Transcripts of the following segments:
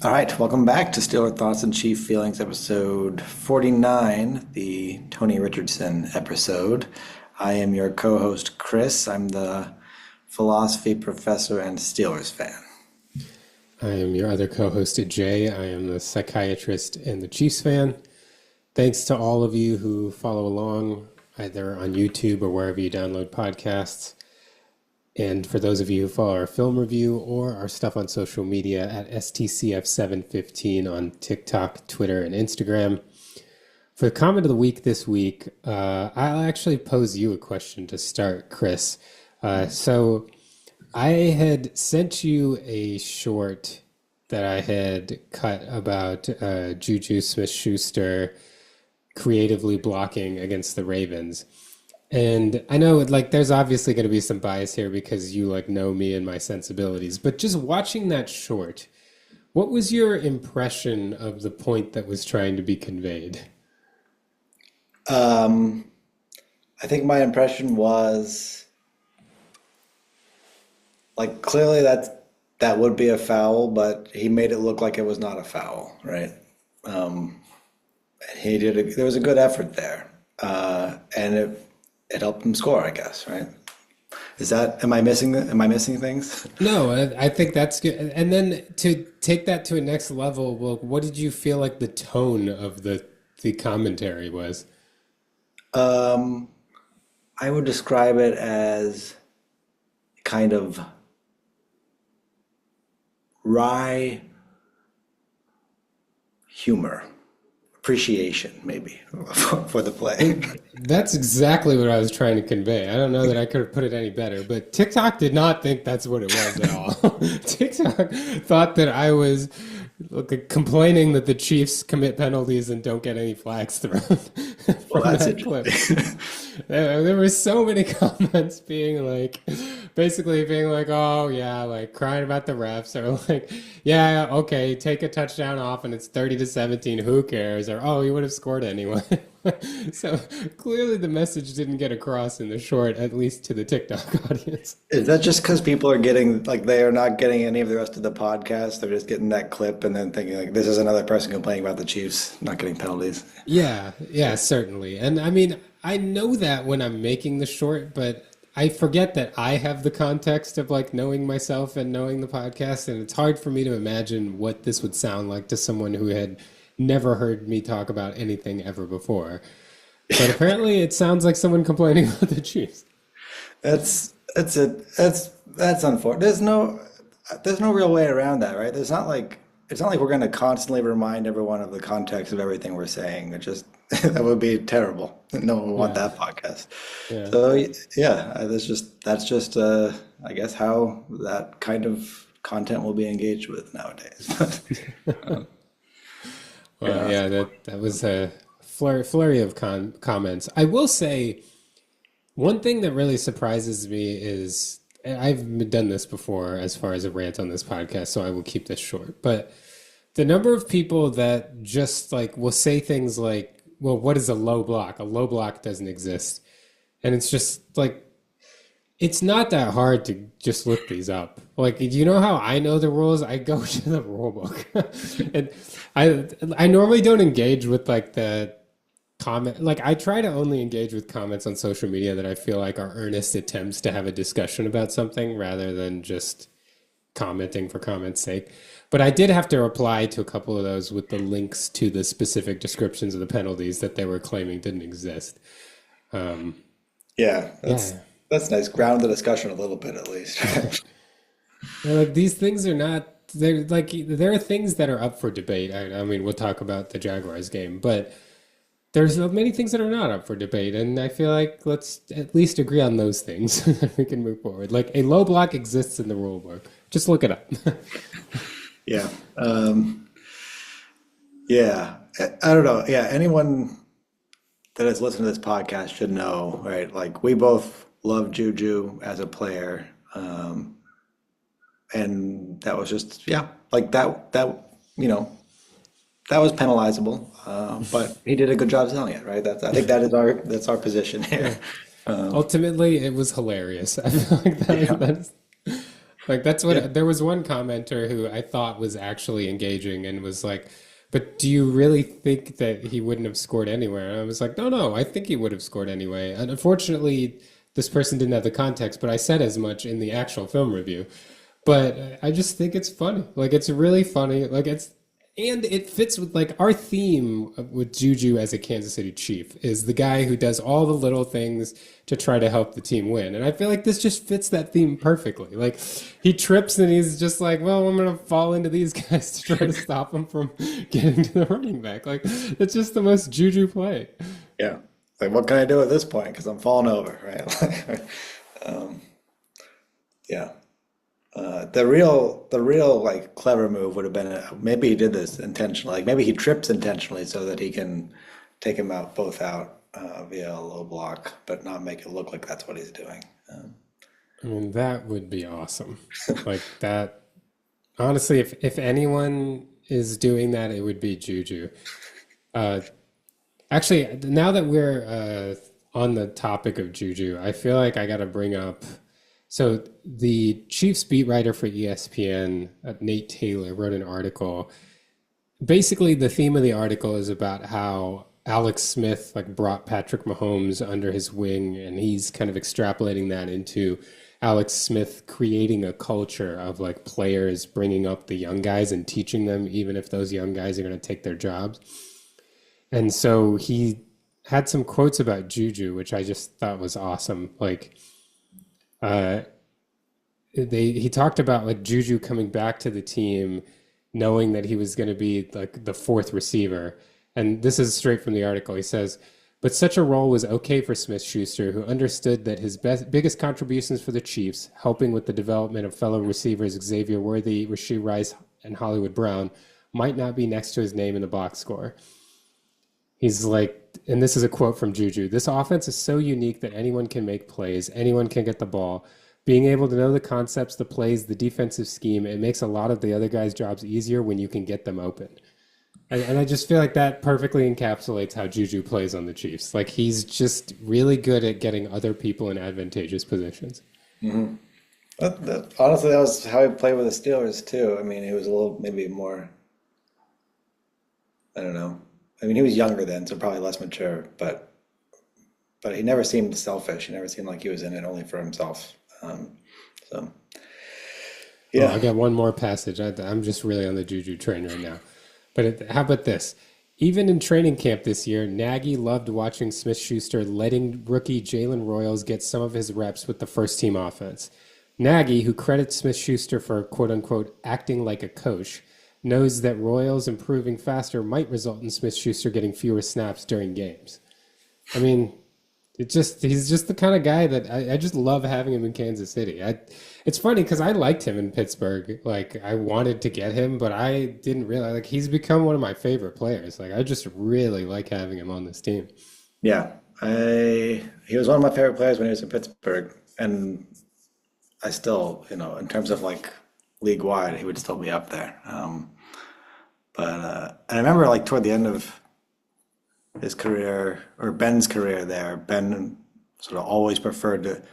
All right, welcome back to Steeler Thoughts and Chief Feelings, episode 49, the Tony Richardson episode. I am your co-host, Chris. I'm the philosophy professor and Steelers fan. I am your other co-host, Ajay. I am the psychiatrist and the Chiefs fan. Thanks to all of you who follow along, either on YouTube or wherever you download podcasts. And for those of you who follow our film review or our stuff on social media at STCF715 on TikTok, Twitter, and Instagram. For the comment of the week this week, I'll actually pose you a question to start, Chris. So I had sent you a short that I had cut about Juju Smith-Schuster creatively blocking against the Ravens. And I know there's obviously going to be some bias here because you know me and my sensibilities, but just watching that short, what was your impression of the point that was trying to be conveyed? I think my impression was clearly that would be a foul, but he made it look like it was not a foul, right? There was a good effort there, and it helped him score, I guess, right? Am I missing things? No, I think that's good. And then to take that to a next level, well, what did you feel like the tone of the commentary was? I would describe it as kind of wry humor, appreciation, maybe, for the play. That's exactly what I was trying to convey. I don't know that I could have put it any better, but TikTok did not think that's what it was at all. TikTok thought that I was complaining that the Chiefs commit penalties and don't get any flags thrown Well, from that's that clip. interesting. There were so many comments basically being like, oh yeah, crying about the refs, or yeah, okay, take a touchdown off and it's 30-17, who cares? Or, oh, he would have scored anyway. So clearly the message didn't get across in the short, at least to the TikTok audience. Is that just because people are getting they are not getting any of the rest of the podcast? They're just getting that clip and then thinking this is another person complaining about the Chiefs not getting penalties. Yeah, certainly. And I mean, I know that when I'm making the short, but I forget that I have the context of knowing myself and knowing the podcast, and it's hard for me to imagine what this would sound like to someone who had never heard me talk about anything ever before. But apparently it sounds like someone complaining about the Chiefs. That's unfortunate. There's no real way around that, right? It's not like we're going to constantly remind everyone of the context of everything we're saying. It just that would be terrible. No one would want Yeah, that podcast. yeah. So yeah, that's just I guess how that kind of content will be engaged with nowadays. Well, Yeah. yeah, that was a flurry of comments. I will say one thing that really surprises me is I've done this before as far as a rant on this podcast, so I will keep this short. But the number of people that just will say things like, well, what is a low block? A low block doesn't exist. And it's just it's not that hard to just look these up. Do you know how I know the rules? I go to the rule book. And I normally don't engage with the comment. I try to only engage with comments on social media that I feel like are earnest attempts to have a discussion about something rather than just commenting for comment's sake. But I did have to reply to a couple of those with the links to the specific descriptions of the penalties that they were claiming didn't exist. Um, Yeah, that's yeah. that's nice. Ground the discussion a little bit at least. These things are not, there are things that are up for debate. I mean, we'll talk about the Jaguars game, but there's many things that are not up for debate. And I feel like let's at least agree on those things so that we can move forward. A low block exists in the rule book. Just look it up. Yeah. Yeah. I don't know. Yeah, anyone that has listened to this podcast should know, right? We both love Juju as a player. And that was just, yeah, you know, that was penalizable. But he did a good job selling it, right? I think that's our position here. Um, Ultimately, it was hilarious. I feel like yeah. Like that's Yeah. what there was one commenter who I thought was actually engaging and was like, "But do you really think that he wouldn't have scored anywhere?" And I was like, "No, no, I think he would have scored anyway." And unfortunately, this person didn't have the context, but I said as much in the actual film review. But I just think it's funny. Like it's really funny. Like it's and it fits with like our theme with Juju as a Kansas City Chief is the guy who does all the little things to try to help the team win. And I feel like this just fits that theme perfectly. Like he trips and he's just like, well, I'm gonna fall into these guys to try to stop him from getting to the running back. Like it's just the most Juju play. Yeah. Like, what can I do at this point? Because I'm falling over, right? um, yeah. The real like clever move would have been maybe he did this intentionally. Like maybe he trips intentionally so that he can take him out both out via a low block, but not make it look like that's what he's doing. I mean, that would be awesome. Like that. Honestly, if anyone is doing that, it would be Juju. Uh, Actually, now that we're on the topic of Juju, I feel like I got to bring up. So the Chiefs beat writer for ESPN, Nate Taylor, wrote an article. Basically, the theme of the article is about how Alex Smith like brought Patrick Mahomes under his wing, and he's kind of extrapolating that into Alex Smith creating a culture of like players bringing up the young guys and teaching them, even if those young guys are going to take their jobs. And so he had some quotes about Juju, which I just thought was awesome. Like uh, he talked about like Juju coming back to the team, knowing that he was going to be like the fourth receiver. And this is straight from the article. He says, but such a role was okay for Smith-Schuster, who understood that his biggest contributions for the Chiefs, helping with the development of fellow receivers Xavier Worthy, Rashee Rice, and Hollywood Brown, might not be next to his name in the box score. He's like, and this is a quote from Juju, this offense is so unique that anyone can make plays, anyone can get the ball. Being able to know the concepts, the plays, the defensive scheme, it makes a lot of the other guys' jobs easier when you can get them open. And I just feel like that perfectly encapsulates how Juju plays on the Chiefs. Like he's just really good at getting other people in advantageous positions. Honestly, that was how he played with the Steelers too. I mean, he was a little maybe more, I don't know. I mean, he was younger then, so probably less mature, but he never seemed selfish. He never seemed like he was in it only for himself. So Oh, I yeah, got one more passage. I'm just really on the Juju train right now. But how about this? Even in training camp this year, Nagy loved watching Smith-Schuster letting rookie Jalen Royals get some of his reps with the first team offense. Nagy, who credits Smith-Schuster for quote-unquote acting like a coach, knows that Royals improving faster might result in Smith-Schuster getting fewer snaps during games. I mean, he's just the kind of guy that I just love having him in Kansas City. It's funny because I liked him in Pittsburgh. Like I wanted to get him, but I didn't realize like he's become one of my favorite players. Like I just really like having him on this team. yeah. He was one of my favorite players when he was in Pittsburgh, and I still, in terms of like league wide, he would still be up there. But and I remember like toward the end of his career or Ben's career there, Ben sort of always preferred to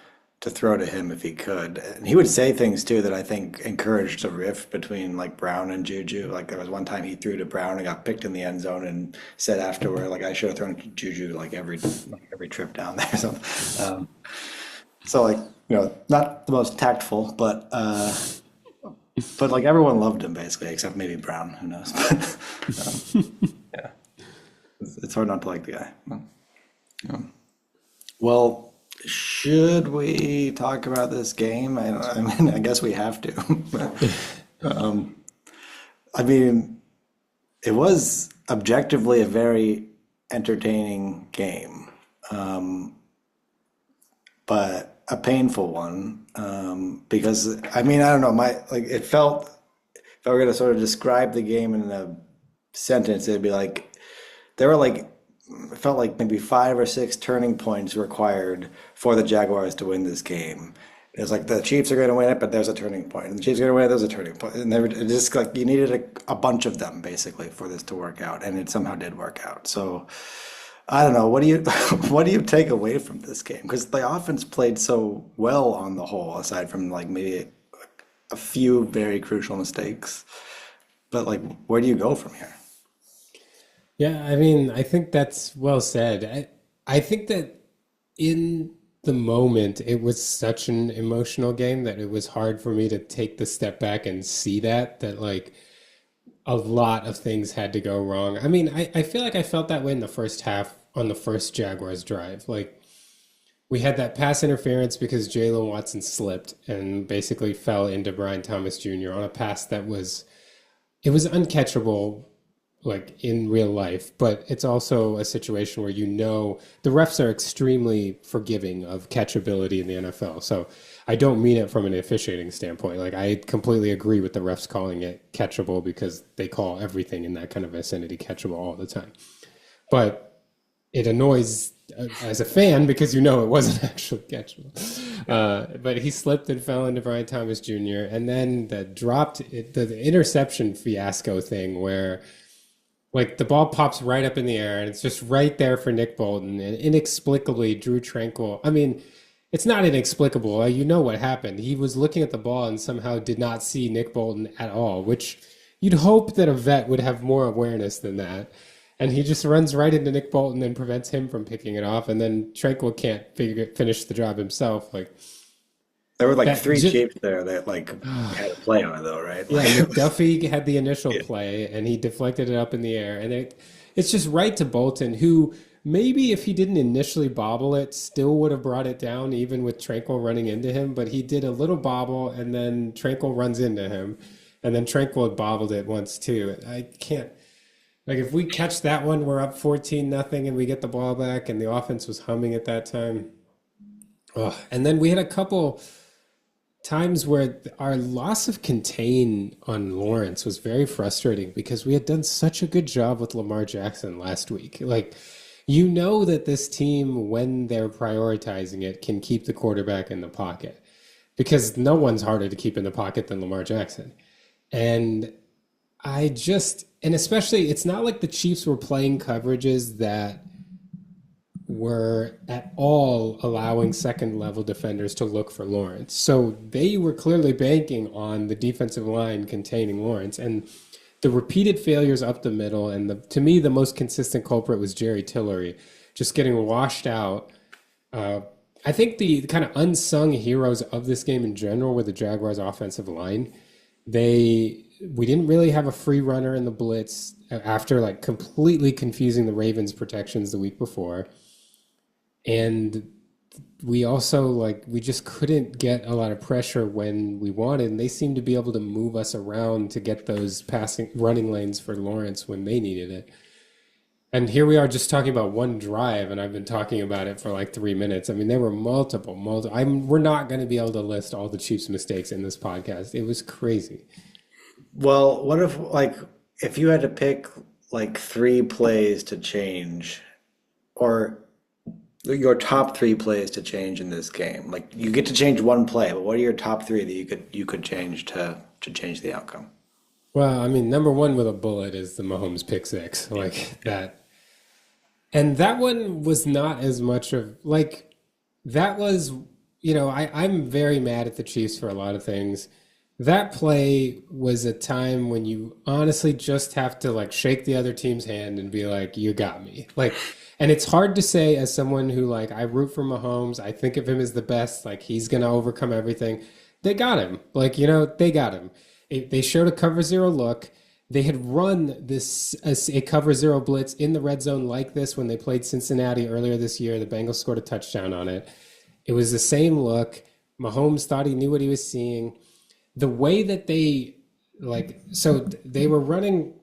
throw to him if he could. And he would say things too that I think encouraged a rift between like Brown and Juju. Like there was one time he threw to Brown and got picked in the end zone and said afterward, like I should have thrown to Juju like every trip down there. So like, not the most tactful, but like everyone loved him basically, except maybe Brown, who knows. Yeah. It's hard not to like the guy. Yeah. Well, should we talk about this game? I mean, I guess we have to. I mean, it was objectively a very entertaining game, but a painful one because I mean, I don't know, it felt if I were going to sort of describe the game in a sentence, it'd be like there were like it felt like maybe 5 or 6 turning points required for the Jaguars to win this game. It was like the Chiefs are going to win it, but there's a turning point. And the Chiefs are going to win it, there's a turning point. And it just like you needed a bunch of them basically for this to work out, and it somehow did work out. So I don't know. What do you what do you take away from this game? Because the offense played so well on the whole, aside from like maybe a few very crucial mistakes. But like, where do you go from here? Yeah, I mean, I think that's well said. I think that in the moment, it was such an emotional game that it was hard for me to take the step back and see that like a lot of things had to go wrong. I mean, I feel like I felt that way in the first half on the first Jaguars drive. Like we had that pass interference because Jalen Watson slipped and basically fell into Brian Thomas Jr. on a pass that was it was uncatchable like in real life, but it's also a situation where you know the refs are extremely forgiving of catchability in the NFL. So I don't mean it from an officiating standpoint. Like I completely agree with the refs calling it catchable because they call everything in that kind of vicinity catchable all the time. But it annoys as a fan because you know it wasn't actually catchable. But he slipped and fell into Brian Thomas Jr. And then the interception fiasco thing where like the ball pops right up in the air and it's just right there for Nick Bolton and inexplicably Drew Tranquil. I mean, it's not inexplicable. You know what happened. He was looking at the ball and somehow did not see Nick Bolton at all, which you'd hope that a vet would have more awareness than that. And he just runs right into Nick Bolton and prevents him from picking it off. And then Tranquil can't finish the job himself. Like There were like that three just, Chiefs there that like had a play on it though, right? yeah, Like it was, McDuffie had the initial yeah. play and he deflected it up in the air. And it's just right to Bolton, who maybe if he didn't initially bobble it, still would have brought it down, even with Tranquil running into him. But he did a little bobble and then Tranquil runs into him. And then Tranquil had bobbled it once too. I can't. Like if we catch that one, we're up 14-0 and we get the ball back and the offense was humming at that time. Oh, and then we had a couple times where our loss of contain on Lawrence was very frustrating because we had done such a good job with Lamar Jackson last week. Like, you know that this team, when they're prioritizing it, can keep the quarterback in the pocket because no one's harder to keep in the pocket than Lamar Jackson. And and especially, it's not like the Chiefs were playing coverages that were at all allowing second level defenders to look for Lawrence. So they were clearly banking on the defensive line containing Lawrence. And the repeated failures up the middle, and to me, the most consistent culprit was Jerry Tillery, just getting washed out. I think the kind of unsung heroes of this game in general were the Jaguars' offensive line. We didn't really have a free runner in the blitz after like completely confusing the Ravens protections the week before. And we also we just couldn't get a lot of pressure when we wanted, and they seemed to be able to move us around to get those running lanes for Lawrence when they needed it. And here we are just talking about one drive, and I've been talking about it for like 3 minutes. I mean, there were multiple. We're not going to be able to list all the Chiefs' mistakes in this podcast. It was crazy. Well, what if like if you had to pick like three plays to change, or your top three plays to change in this game? Like you get to change one play, but what are your top three that you could change to change the outcome? Well, I mean, number one with a bullet is the Mahomes pick six, like that. And that one was not as much of like that was, I'm very mad at the Chiefs for a lot of things. That play was a time when you honestly just have to like shake the other team's hand and be like, you got me. Like, and it's hard to say as someone who like, I root for Mahomes. I think of him as the best. Like he's going to overcome everything. They got him. Like, they got him. They showed a cover zero look. They had run a cover zero blitz in the red zone like this when they played Cincinnati earlier this year. The Bengals scored a touchdown on it. It was the same look. Mahomes thought he knew what he was seeing. The way that they were running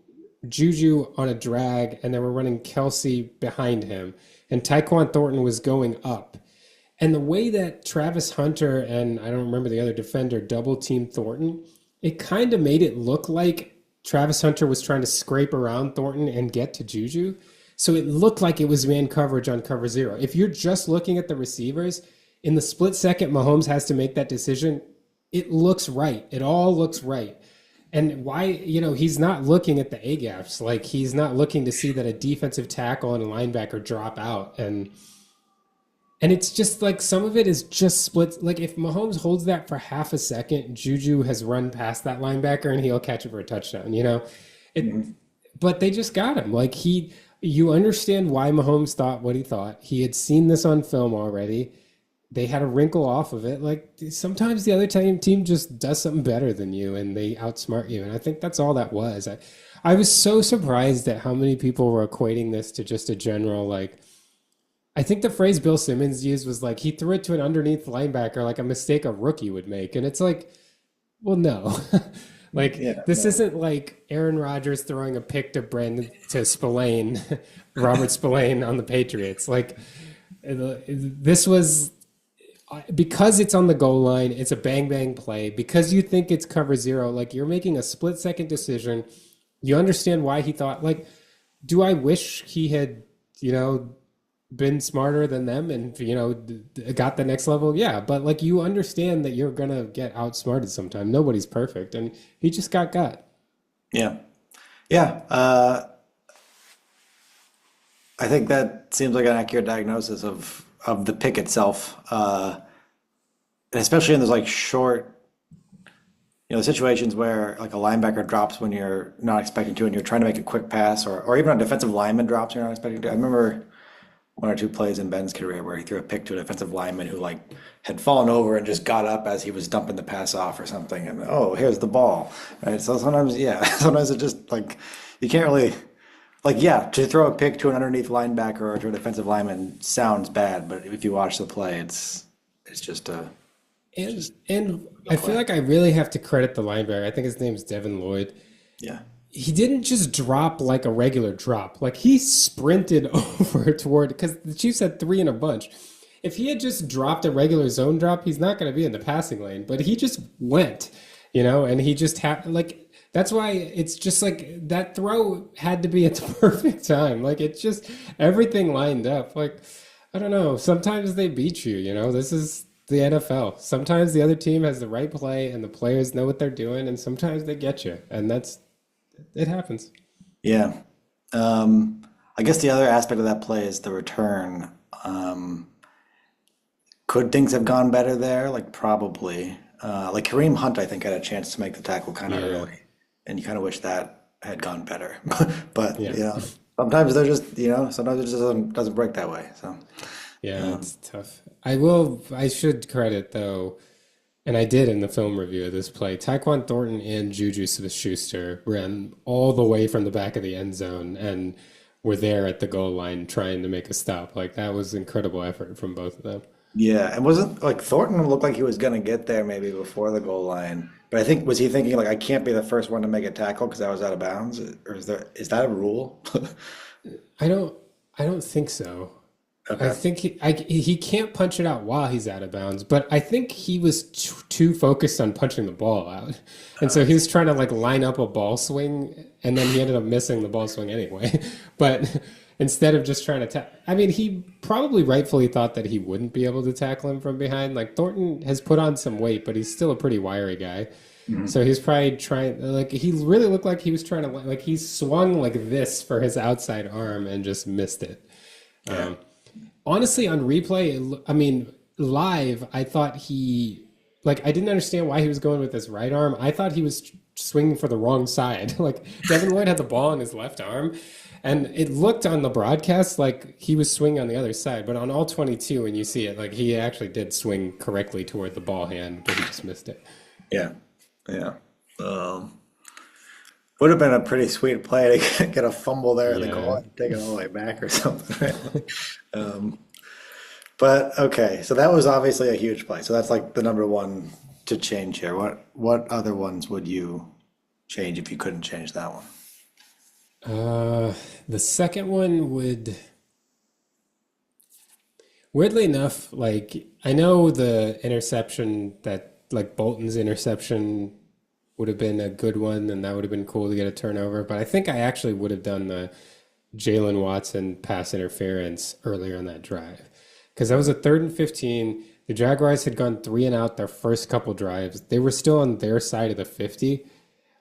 Juju on a drag and they were running Kelsey behind him and Tyquan Thornton was going up. And the way that Travis Hunter and I don't remember the other defender double teamed Thornton, it kind of made it look like Travis Hunter was trying to scrape around Thornton and get to Juju. So it looked like it was man coverage on cover zero. If you're just looking at the receivers, in the split second Mahomes has to make that decision, it looks right. It all looks right. And why, he's not looking at the A-gaps. Like, he's not looking to see that a defensive tackle and a linebacker drop out. And And it's just like some of it is just split. Like if Mahomes holds that for half a second, Juju has run past that linebacker and he'll catch it for a touchdown, you know? It, Mhm. but they just got him. You understand why Mahomes thought what he thought. He had seen this on film already. They had a wrinkle off of it. Like sometimes the other team just does something better than you and they outsmart you. And I think that's all that was. I was so surprised at how many people were equating this to just a general like I think the phrase Bill Simmons used was like he threw it to an underneath linebacker like a mistake a rookie would make. And it's like, well, no. Yeah, Like this no. isn't like Aaron Rodgers throwing a pick to Spillane, Robert Spillane on the Patriots. Like this was because it's on the goal line, it's a bang bang play. Because you think it's cover zero, like you're making a split second decision. You understand why he thought like, do I wish he had, you know, been smarter than them and got the next level? Yeah, but like you understand that you're gonna get outsmarted sometime. Nobody's perfect, and he just got. Yeah. Yeah. I think that seems like an accurate diagnosis of the pick itself. And especially in those like short, situations where like a linebacker drops when you're not expecting to and you're trying to make a quick pass, or even a defensive lineman drops when you're not expecting to. I remember one or two plays in Ben's career where he threw a pick to a defensive lineman who like had fallen over and just got up as he was dumping the pass off or something, and oh, here's the ball. Right? So sometimes, yeah, sometimes it just like you can't really like, yeah, to throw a pick to an underneath linebacker or to a defensive lineman sounds bad, but if you watch the play, it's just a And a I feel play. like I really have to credit the linebacker. I think his name's Devin Lloyd. Yeah, He didn't just drop like a regular drop. Like he sprinted over toward because the Chiefs had three in a bunch. If he had just dropped a regular zone drop, he's not going to be in the passing lane. But he just went, and he just had like that's why it's just like that throw had to be at the perfect time. Like it's just everything lined up. Like I don't know. Sometimes they beat you. This is the NFL. Sometimes the other team has the right play and the players know what they're doing, and sometimes they get you, and that's it happens. yeah. I guess the other aspect of that play is the return. Um, could things have gone better there? Like probably. Like Kareem Hunt, I think had a chance to make the tackle kind of Yeah, early, and you kind of wish that had gone better. But yeah, sometimes they're just sometimes it just doesn't break that way. So yeah. um, It's tough. I should credit though, and I did in the film review of this play. Tyquan Thornton and Juju Smith-Schuster ran all the way from the back of the end zone and were there at the goal line trying to make a stop. Like that was incredible effort from both of them. yeah, and wasn't like Thornton looked like he was gonna get there maybe before the goal line, but I think was he thinking like I can't be the first one to make a tackle because I was out of bounds, or is that a rule? I don't, I don't think so. I Okay. think he can't punch it out while he's out of bounds, but I think he was too focused on punching the ball out, and so I he was see. trying to like line up a ball swing, and then he ended up missing the ball swing anyway. But instead of just trying to I mean, he probably rightfully thought that he wouldn't be able to tackle him from behind. Like Thornton has put on some weight, but he's still a pretty wiry guy. Mhm. So he's probably trying, like, he really looked like he was trying to, like, he swung like this for his outside arm and just missed it. Yeah. Um, Honestly, on replay, I mean, live, I thought like, I didn't understand why he was going with his right arm. I thought he was swinging for the wrong side. Like, Devin Lloyd had the ball in his left arm, and it looked on the broadcast like he was swinging on the other side. But on all 22, when you see it, like, he actually did swing correctly toward the ball hand, but he just missed it. Yeah. Yeah. Um, would have been a pretty sweet play to get a fumble there at the goal Yeah. line, take it all the way back or something, right? Um, but okay, so that was obviously a huge play. So that's like the number one to change here. What other ones would you change if you couldn't change that one? Uh, the second one would, weirdly enough, like I know the interception that like Bolton's interception would have been a good one, and that would have been cool to get a turnover. But I think I actually would have done the Jalen Watson pass interference earlier in that drive because that was a 3rd and 15. The Jaguars had gone three and out their first couple drives. They were still on their side of the 50,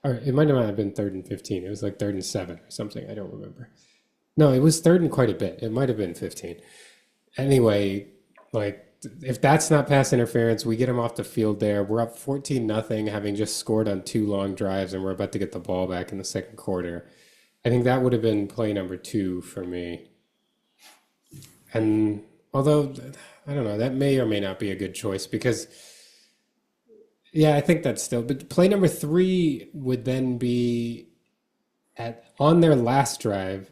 or it might not have been 3rd and 15. It was like 3rd and 7 or something. I don't remember. No, it was third and quite a bit. It might have been 15. Anyway, Like, if that's not pass interference, we get him off the field there. We're up 14-0, having just scored on 2 long drives, and we're about to get the ball back in the second quarter. I think that would have been play number 2 for me. And although, I don't know, that may or may not be a good choice because, yeah, I think that's still, but play number 3 would then be on their last drive.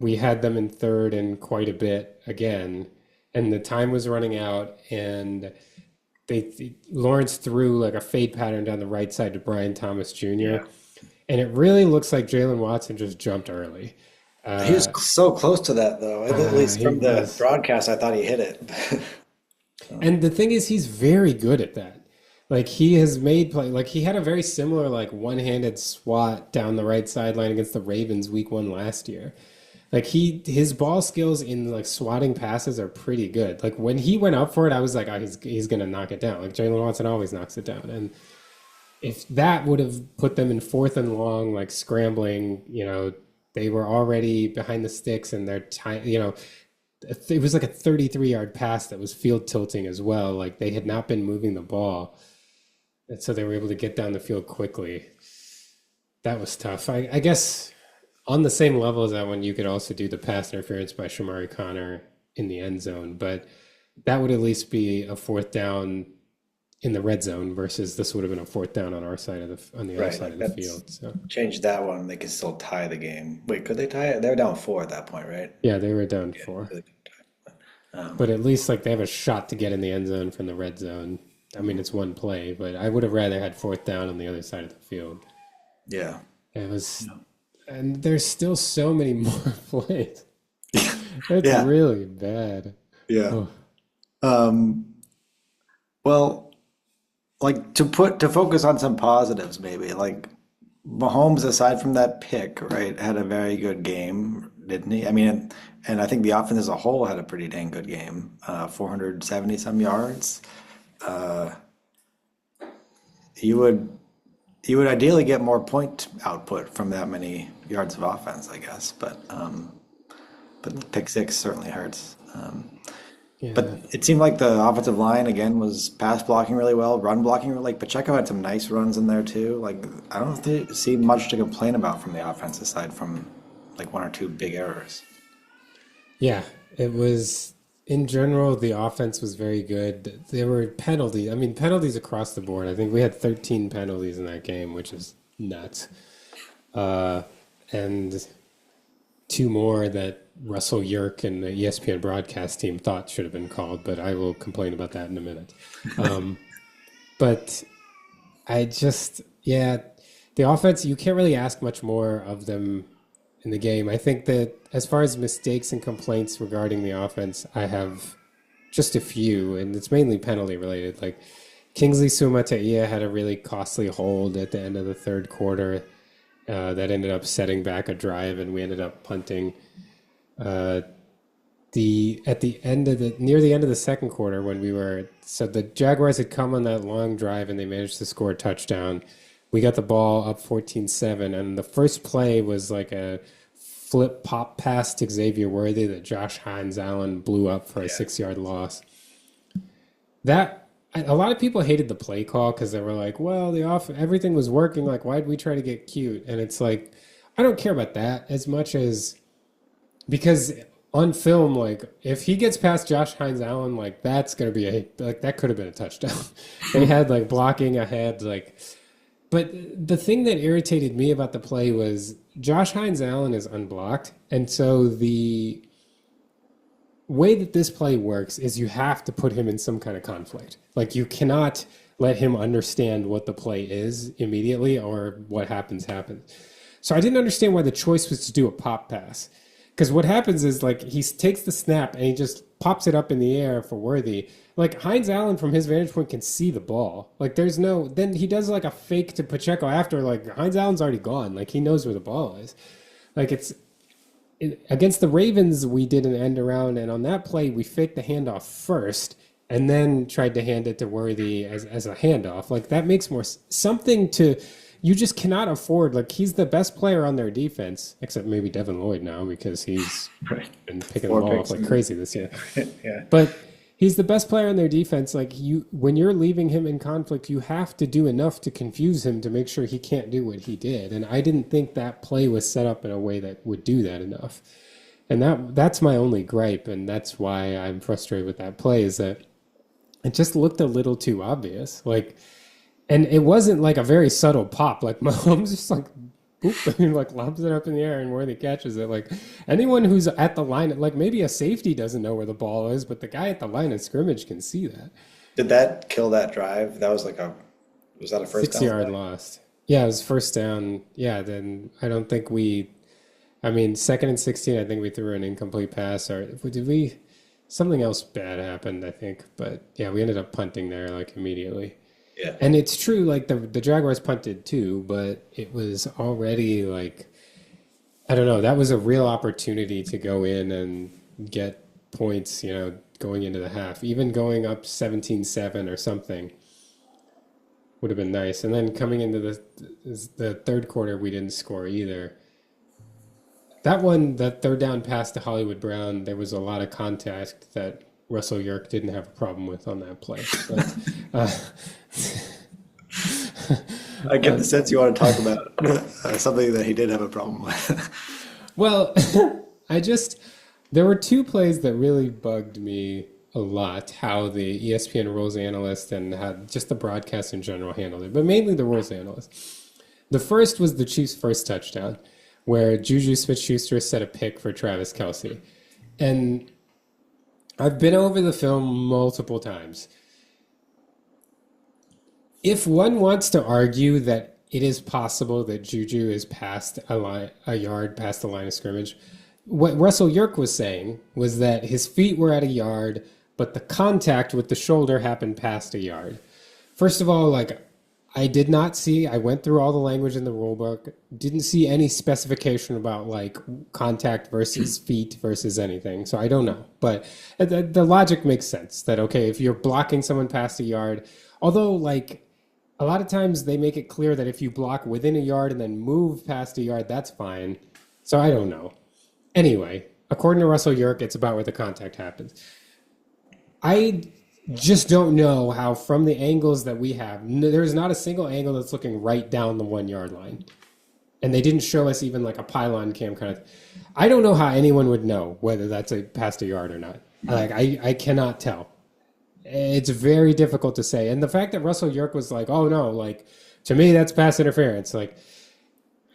We had them in third and quite a bit again, and the time was running out, and Lawrence threw like a fade pattern down the right side to Brian Thomas Jr. And it really looks like Jalen Watson just jumped early. He was so close to that, though. At least from the broadcast, I thought he hit it. And the thing is, he's very good at that. Like, he has made play. Like, he had a very similar, like, one-handed swat down the right sideline against the Ravens week 1 last year. Like, his ball skills in, like, swatting passes are pretty good. Like, when he went up for it, I was like, oh, he's going to knock it down. Like, Jalen Watson always knocks it down. And if that would have put them in 4th and long, like, scrambling, they were already behind the sticks, and it was like a 33-yard pass that was field tilting as well. Like, they had not been moving the ball, and so they were able to get down the field quickly. That was tough. I guess on the same level as that one, you could also do the pass interference by Shamari Connor in the end zone, but that would at least be a 4th down in the red zone versus this would have been a 4th down on our side on the other side of the field. So change that one, they could still tie the game. Wait, could they tie it? They were down 4 at that point, right? Yeah, they were down 4. But at least like they have a shot to get in the end zone from the red zone. I mean, it's one play, but I would have rather had 4th down on the other side of the field. Yeah. It was, and there's still so many more plays. It's really bad. Yeah. Well, like to focus on some positives, maybe like Mahomes, aside from that pick, right, had a very good game, didn't he? I mean, and I think the offense as a whole had a pretty dang good game. 470 some yards. You would ideally get more point output from that many yards of offense, I guess. But pick 6 certainly hurts. But it seemed like the offensive line again was pass blocking really well, run blocking. Like Pacheco had some nice runs in there too. Like I don't see much to complain about from the offense aside from like 1 or 2 big errors. Yeah, it was in general the offense was very good. There were penalties. I mean, penalties across the board. I think we had 13 penalties in that game, which is nuts. And 2 more that Russell Yerk and the ESPN broadcast team thought should have been called, but I will complain about that in a minute. But the offense, you can't really ask much more of them in the game. I think that as far as mistakes and complaints regarding the offense, I have just a few, and it's mainly penalty related. Like Kingsley Suamataia had a really costly hold at the end of the third quarter that ended up setting back a drive, and we ended up punting. Near the end of the second quarter, when the Jaguars had come on that long drive and they managed to score a touchdown. We got the ball up 14-7, and the first play was like a flip pop pass to Xavier Worthy that Josh Hines-Allen blew up for a 6-yard loss. A lot of people hated the play call because they were like, well, everything was working. Like, why'd we try to get cute? And it's like, I don't care about that as much as because on film, like if he gets past Josh Hines-Allen, like that's gonna be that could have been a touchdown. They had like blocking ahead, like. But the thing that irritated me about the play was Josh Hines-Allen is unblocked, and so the way that this play works is you have to put him in some kind of conflict. Like you cannot let him understand what the play is immediately or what happens. So I didn't understand why the choice was to do a pop pass. Because what happens is like he takes the snap and he just pops it up in the air for Worthy. Like Hines-Allen from his vantage point can see the ball. Like then he does like a fake to Pacheco after like Hines-Allen's already gone. Like he knows where the ball is. Like against the Ravens, we did an end around, and on that play we faked the handoff first and then tried to hand it to Worthy as a handoff. Like that makes more something to. You just cannot afford, like, he's the best player on their defense, except maybe Devin Lloyd now because he's been picking the ball off like crazy this year. Yeah. But He's the best player on their defense. Like when you're leaving him in conflict, you have to do enough to confuse him to make sure he can't do what he did. And I didn't think that play was set up in a way that would do that enough. And that's my only gripe, and that's why I'm frustrated with that play, is that it just looked a little too obvious. Like, and it wasn't like a very subtle pop. Like Mahomes just like boop, and like lobs it up in the air and Worthy catches it. Like anyone who's at the line, like maybe a safety doesn't know where the ball is, but the guy at the line of scrimmage can see that. Did that kill that drive? That was was that a first down? 6 yard loss. Yeah, it was first down. Yeah, then I don't think I mean, 2nd and 16, I think we threw an incomplete pass. Or something else bad happened, I think. But yeah, we ended up punting there like immediately. Yeah. And it's true, like the Jaguars punted too, but it was already like, I don't know, that was a real opportunity to go in and get points, going into the half. Even going up 17-7 or something would have been nice. And then coming into the third quarter, we didn't score either. That third down pass to Hollywood Brown, there was a lot of contact that Russell York didn't have a problem with on that play. But, I get the sense you want to talk about something that he did have a problem with. Well, there were two plays that really bugged me a lot, how the ESPN rules analyst and how just the broadcast in general handled it, but mainly the rules analyst. The first was the Chiefs' first touchdown, where Juju Smith-Schuster set a pick for Travis Kelce. And I've been over the film multiple times. If one wants to argue that it is possible that Juju is past a yard past the line of scrimmage, what Russell York was saying was that his feet were at a yard, but the contact with the shoulder happened past a yard. First of all, like, I went through all the language in the rule book, didn't see any specification about like contact versus feet versus anything. So I don't know, but the logic makes sense that, okay, if you're blocking someone past a yard, although like a lot of times they make it clear that if you block within a yard and then move past a yard, that's fine. So I don't know. Anyway, according to Russell York, it's about where the contact happens. I just don't know how, from the angles that we have, there's not a single angle that's looking right down the 1 yard line. And they didn't show us even like a pylon cam kind of. I don't know how anyone would know whether that's past a yard or not. Like I cannot tell. It's very difficult to say. And the fact that Russell York was like, oh no, like to me that's pass interference. Like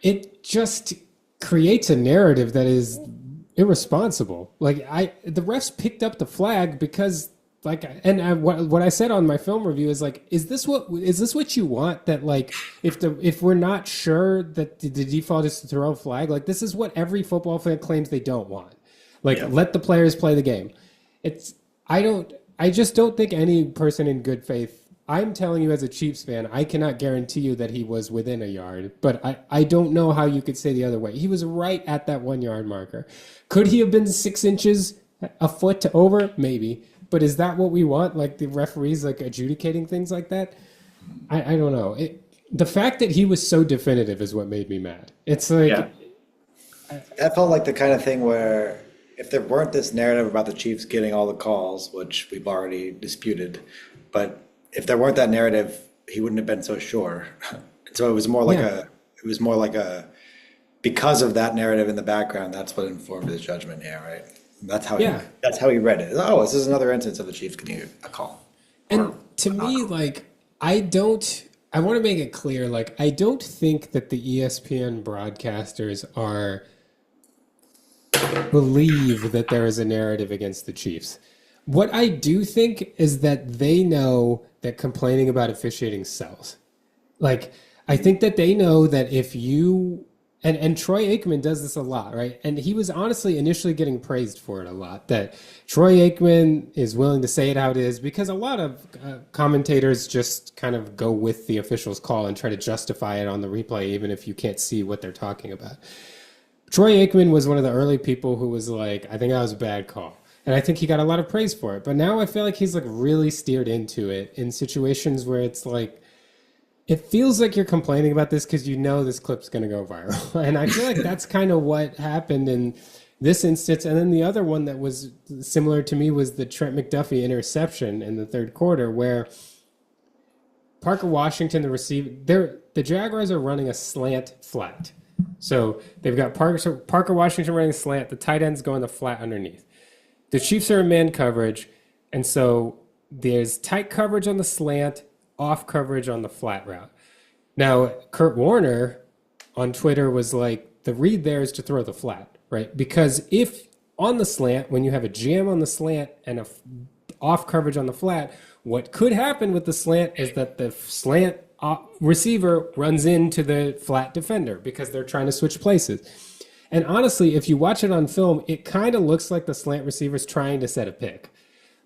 it just creates a narrative that is irresponsible. Like the refs picked up the flag because what I said on my film review is like, is this what you want? That like, if we're not sure that the default is to throw a flag, like this is what every football fan claims they don't want. Like, let the players play the game. I just don't think any person in good faith, I'm telling you as a Chiefs fan, I cannot guarantee you that he was within a yard, but I don't know how you could say the other way. He was right at that 1 yard marker. Could he have been 6 inches, a foot over? Maybe. But is that what we want? Like the referees like adjudicating things like that? I don't know. The fact that he was so definitive is what made me mad. It's like that felt like the kind of thing where if there weren't this narrative about the Chiefs getting all the calls, which we've already disputed, but if there weren't that narrative, he wouldn't have been so sure. So it was more like because of that narrative in the background, that's what informed his judgment. Yeah, right. That's how he read it. Oh, this is another instance of the Chiefs getting a call. And to me, like, I want to make it clear, like, I don't think that the ESPN broadcasters believe that there is a narrative against the Chiefs. What I do think is that they know that complaining about officiating sells. Like, I think that they know that if you... And Troy Aikman does this a lot, right? And he was honestly initially getting praised for it a lot, that Troy Aikman is willing to say it how it is, because a lot of commentators just kind of go with the official's call and try to justify it on the replay, even if you can't see what they're talking about. Troy Aikman was one of the early people who was like, I think that was a bad call. And I think he got a lot of praise for it. But now I feel like he's like really steered into it in situations where it's like, it feels like you're complaining about this because you know this clip's going to go viral. And I feel like that's kind of what happened in this instance. And then the other one that was similar to me was the Trent McDuffie interception in the third quarter, where Parker Washington, the receiver, the Jaguars are running a slant flat. So they've got Parker Washington running a slant, the tight end's going the flat underneath. The Chiefs are in man coverage, and so there's tight coverage on the slant, off coverage on the flat route. Now, Kurt Warner on Twitter was like, the read there is to throw the flat, right? Because if on the slant, when you have a jam on the slant and a off coverage on the flat, what could happen with the slant is that the slant receiver runs into the flat defender because they're trying to switch places. And honestly, if you watch it on film, it kind of looks like the slant receiver's trying to set a pick.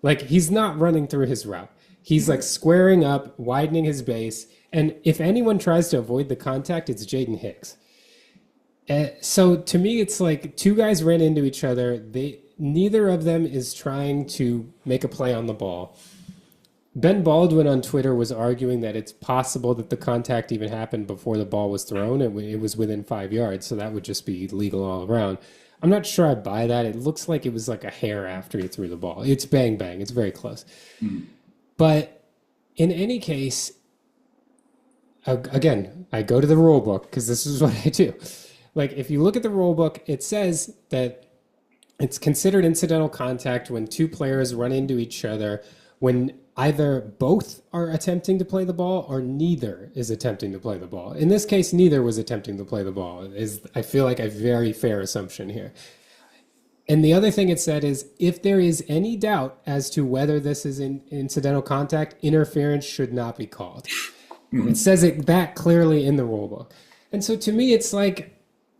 Like, he's not running through his route. He's like squaring up, widening his base. And if anyone tries to avoid the contact, it's Jaden Hicks. So to me, it's like two guys ran into each other. Neither of them is trying to make a play on the ball. Ben Baldwin on Twitter was arguing that it's possible that the contact even happened before the ball was thrown. It was within 5 yards, so that would just be legal all around. I'm not sure I buy that. It looks like it was like a hair after he threw the ball. It's bang, bang. It's very close. But in any case, again, I go to the rule book because this is what I do. Like, if you look at the rule book, it says that it's considered incidental contact when two players run into each other when either both are attempting to play the ball or neither is attempting to play the ball. In this case, neither was attempting to play the ball. I feel like a very fair assumption here. And the other thing it said is, if there is any doubt as to whether this is incidental contact, interference should not be called. It says it that clearly in the rule book. And so to me, it's like,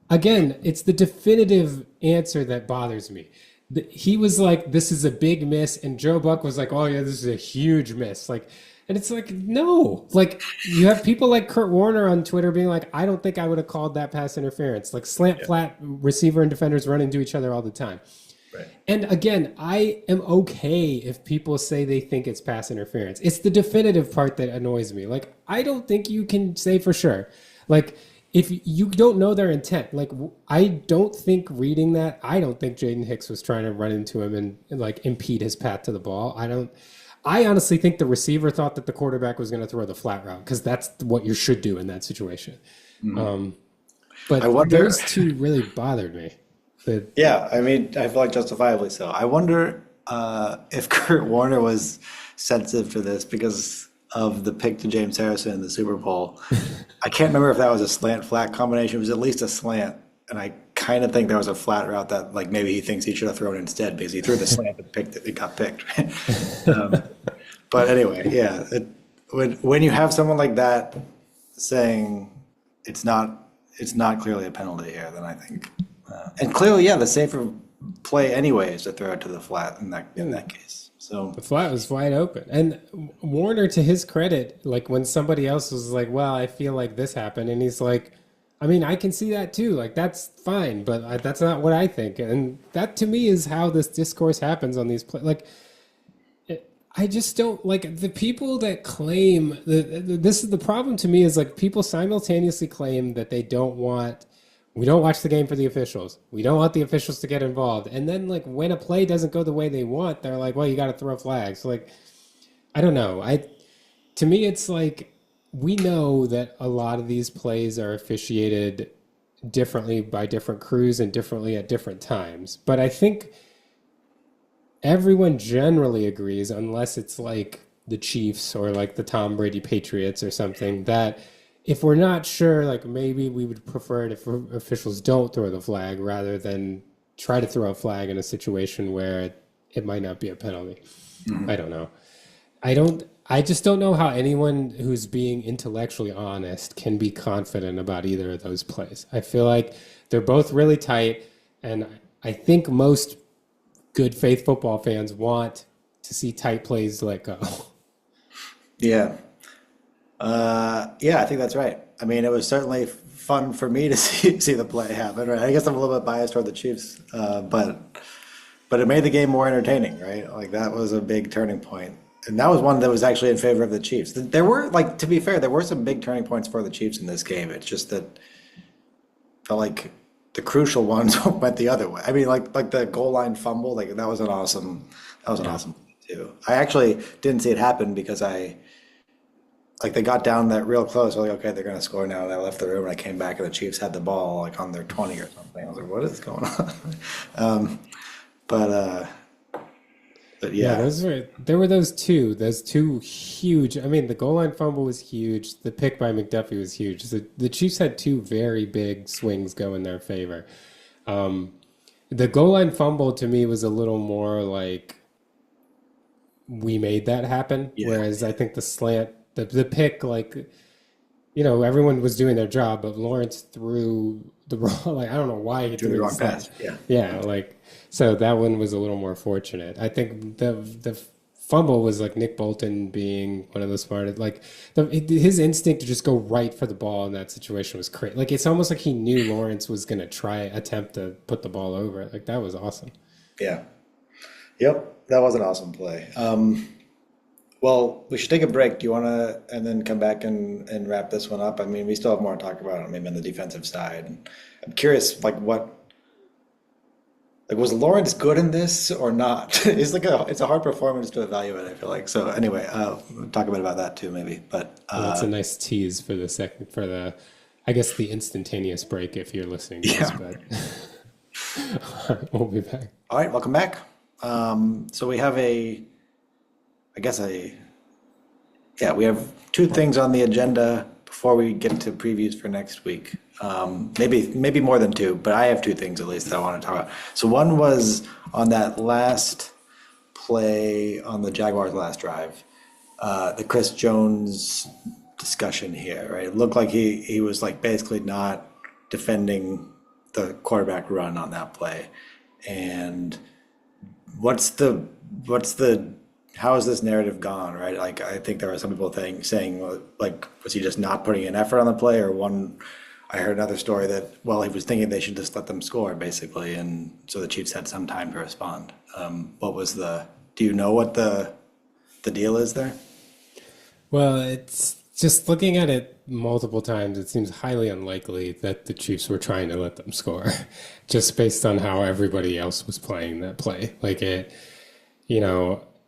again, it's the definitive answer that bothers me. He was like, this is a big miss. And Joe Buck was like, oh yeah, this is a huge miss. Like, and it's like, no, like, you have people like Kurt Warner on Twitter being like, I don't think I would have called that pass interference. Like, slant flat receiver and defenders run into each other all the time. Right. And again, I am okay if people say they think it's pass interference. It's the definitive part that annoys me. Like, I don't think you can say for sure. Like, if you don't know their intent, like, I don't think reading that, I don't think Jaden Hicks was trying to run into him and like impede his path to the ball. I honestly think the receiver thought that the quarterback was going to throw the flat route because that's what you should do in that situation. But those two really bothered me. Yeah, I mean, I feel like justifiably so. I wonder if Kurt Warner was sensitive to this because of the pick to James Harrison in the Super Bowl. I can't remember if that was a slant-flat combination. It was at least a slant, and I kind of think there was a flat route that, like, maybe he thinks he should have thrown instead because he threw the slant and picked it. It got picked. But anyway, yeah, when you have someone like that saying it's not clearly a penalty here, then I think, and clearly, yeah, the safer play anyway is to throw it to the flat in that case. So the flat was wide open. And Warner, to his credit, like, when somebody else was like, well, I feel like this happened, and he's like, I mean, I can see that too. Like, that's fine, but that's not what I think. And that, to me, is how this discourse happens on these plays. Like, I just don't, like, the people that claim this is the problem to me, is like, people simultaneously claim that we don't watch the game for the officials. We don't want the officials to get involved. And then, like, when a play doesn't go the way they want, they're like, well, you got to throw flags. Like, I don't know. To me, it's like, we know that a lot of these plays are officiated differently by different crews and differently at different times. But I think everyone generally agrees, unless it's like the Chiefs or like the Tom Brady Patriots or something, that if we're not sure, like, maybe we would prefer it if officials don't throw the flag rather than try to throw a flag in a situation where it might not be a penalty. I don't know. I just don't know how anyone who's being intellectually honest can be confident about either of those plays. I feel like they're both really tight, and I think most good faith football fans want to see tight plays let go. Yeah. I think that's right. I mean, it was certainly fun for me to see the play happen, right? I guess I'm a little bit biased toward the Chiefs, but it made the game more entertaining, right? Like, that was a big turning point. And that was one that was actually in favor of the Chiefs. There were, like, to be fair, there were some big turning points for the Chiefs in this game. It's just that felt like the crucial ones went the other way. I mean, like the goal line fumble, like that was an Yeah. awesome play too. I actually didn't see it happen because they got down that real close. I was like, okay, they're gonna score now. And I left the room and I came back and the Chiefs had the ball like on their 20 or something. I was like, what is going on? Um, but uh, but Yeah, yeah, there were those two huge. I mean, the goal line fumble was huge. The pick by McDuffie was huge. The Chiefs had two very big swings go in their favor. Um, the goal line fumble to me was a little more like we made that happen, yeah, whereas I think the slant, the pick, like everyone was doing their job, but Lawrence threw the wrong. Like I don't know why he doing the threw the wrong slant. pass. Yeah, Yeah, like so that one was a little more fortunate. I think the fumble was like Nick Bolton being one of the smartest. Like his instinct to just go right for the ball in that situation was crazy. Like it's almost like he knew Lawrence was gonna attempt to put the ball over. Like that was awesome. yeah, yep. That was an awesome play. Well, we should take a break. Do you want to, and then come back and wrap this one up? I mean, we still have more to talk about, maybe on the defensive side. And I'm curious, like, was Lawrence good in this or not? It's a hard performance to evaluate, I feel like. So anyway, we'll talk a bit about that too, maybe. But Well, that's a nice tease for I guess the instantaneous break if you're listening to this, yeah. but we'll be back. All right, welcome back. So we have I guess yeah, we have two things on the agenda before we get to previews for next week. Maybe more than two, but I have two things at least that I want to talk about. So one was on that last play on the Jaguars' last drive, the Chris Jones discussion here, right? It looked like he was like basically not defending the quarterback run on that play. And what's the how has this narrative gone, right? Like I think there were some people saying well, like was he just not putting in effort on the play, or one I heard another story that well he was thinking they should just let them score basically, and so the Chiefs had some time to respond. What was the do you know what the deal is there? Well, it's just looking at it multiple times, it seems highly unlikely that the Chiefs were trying to let them score, just based on how everybody else was playing that play.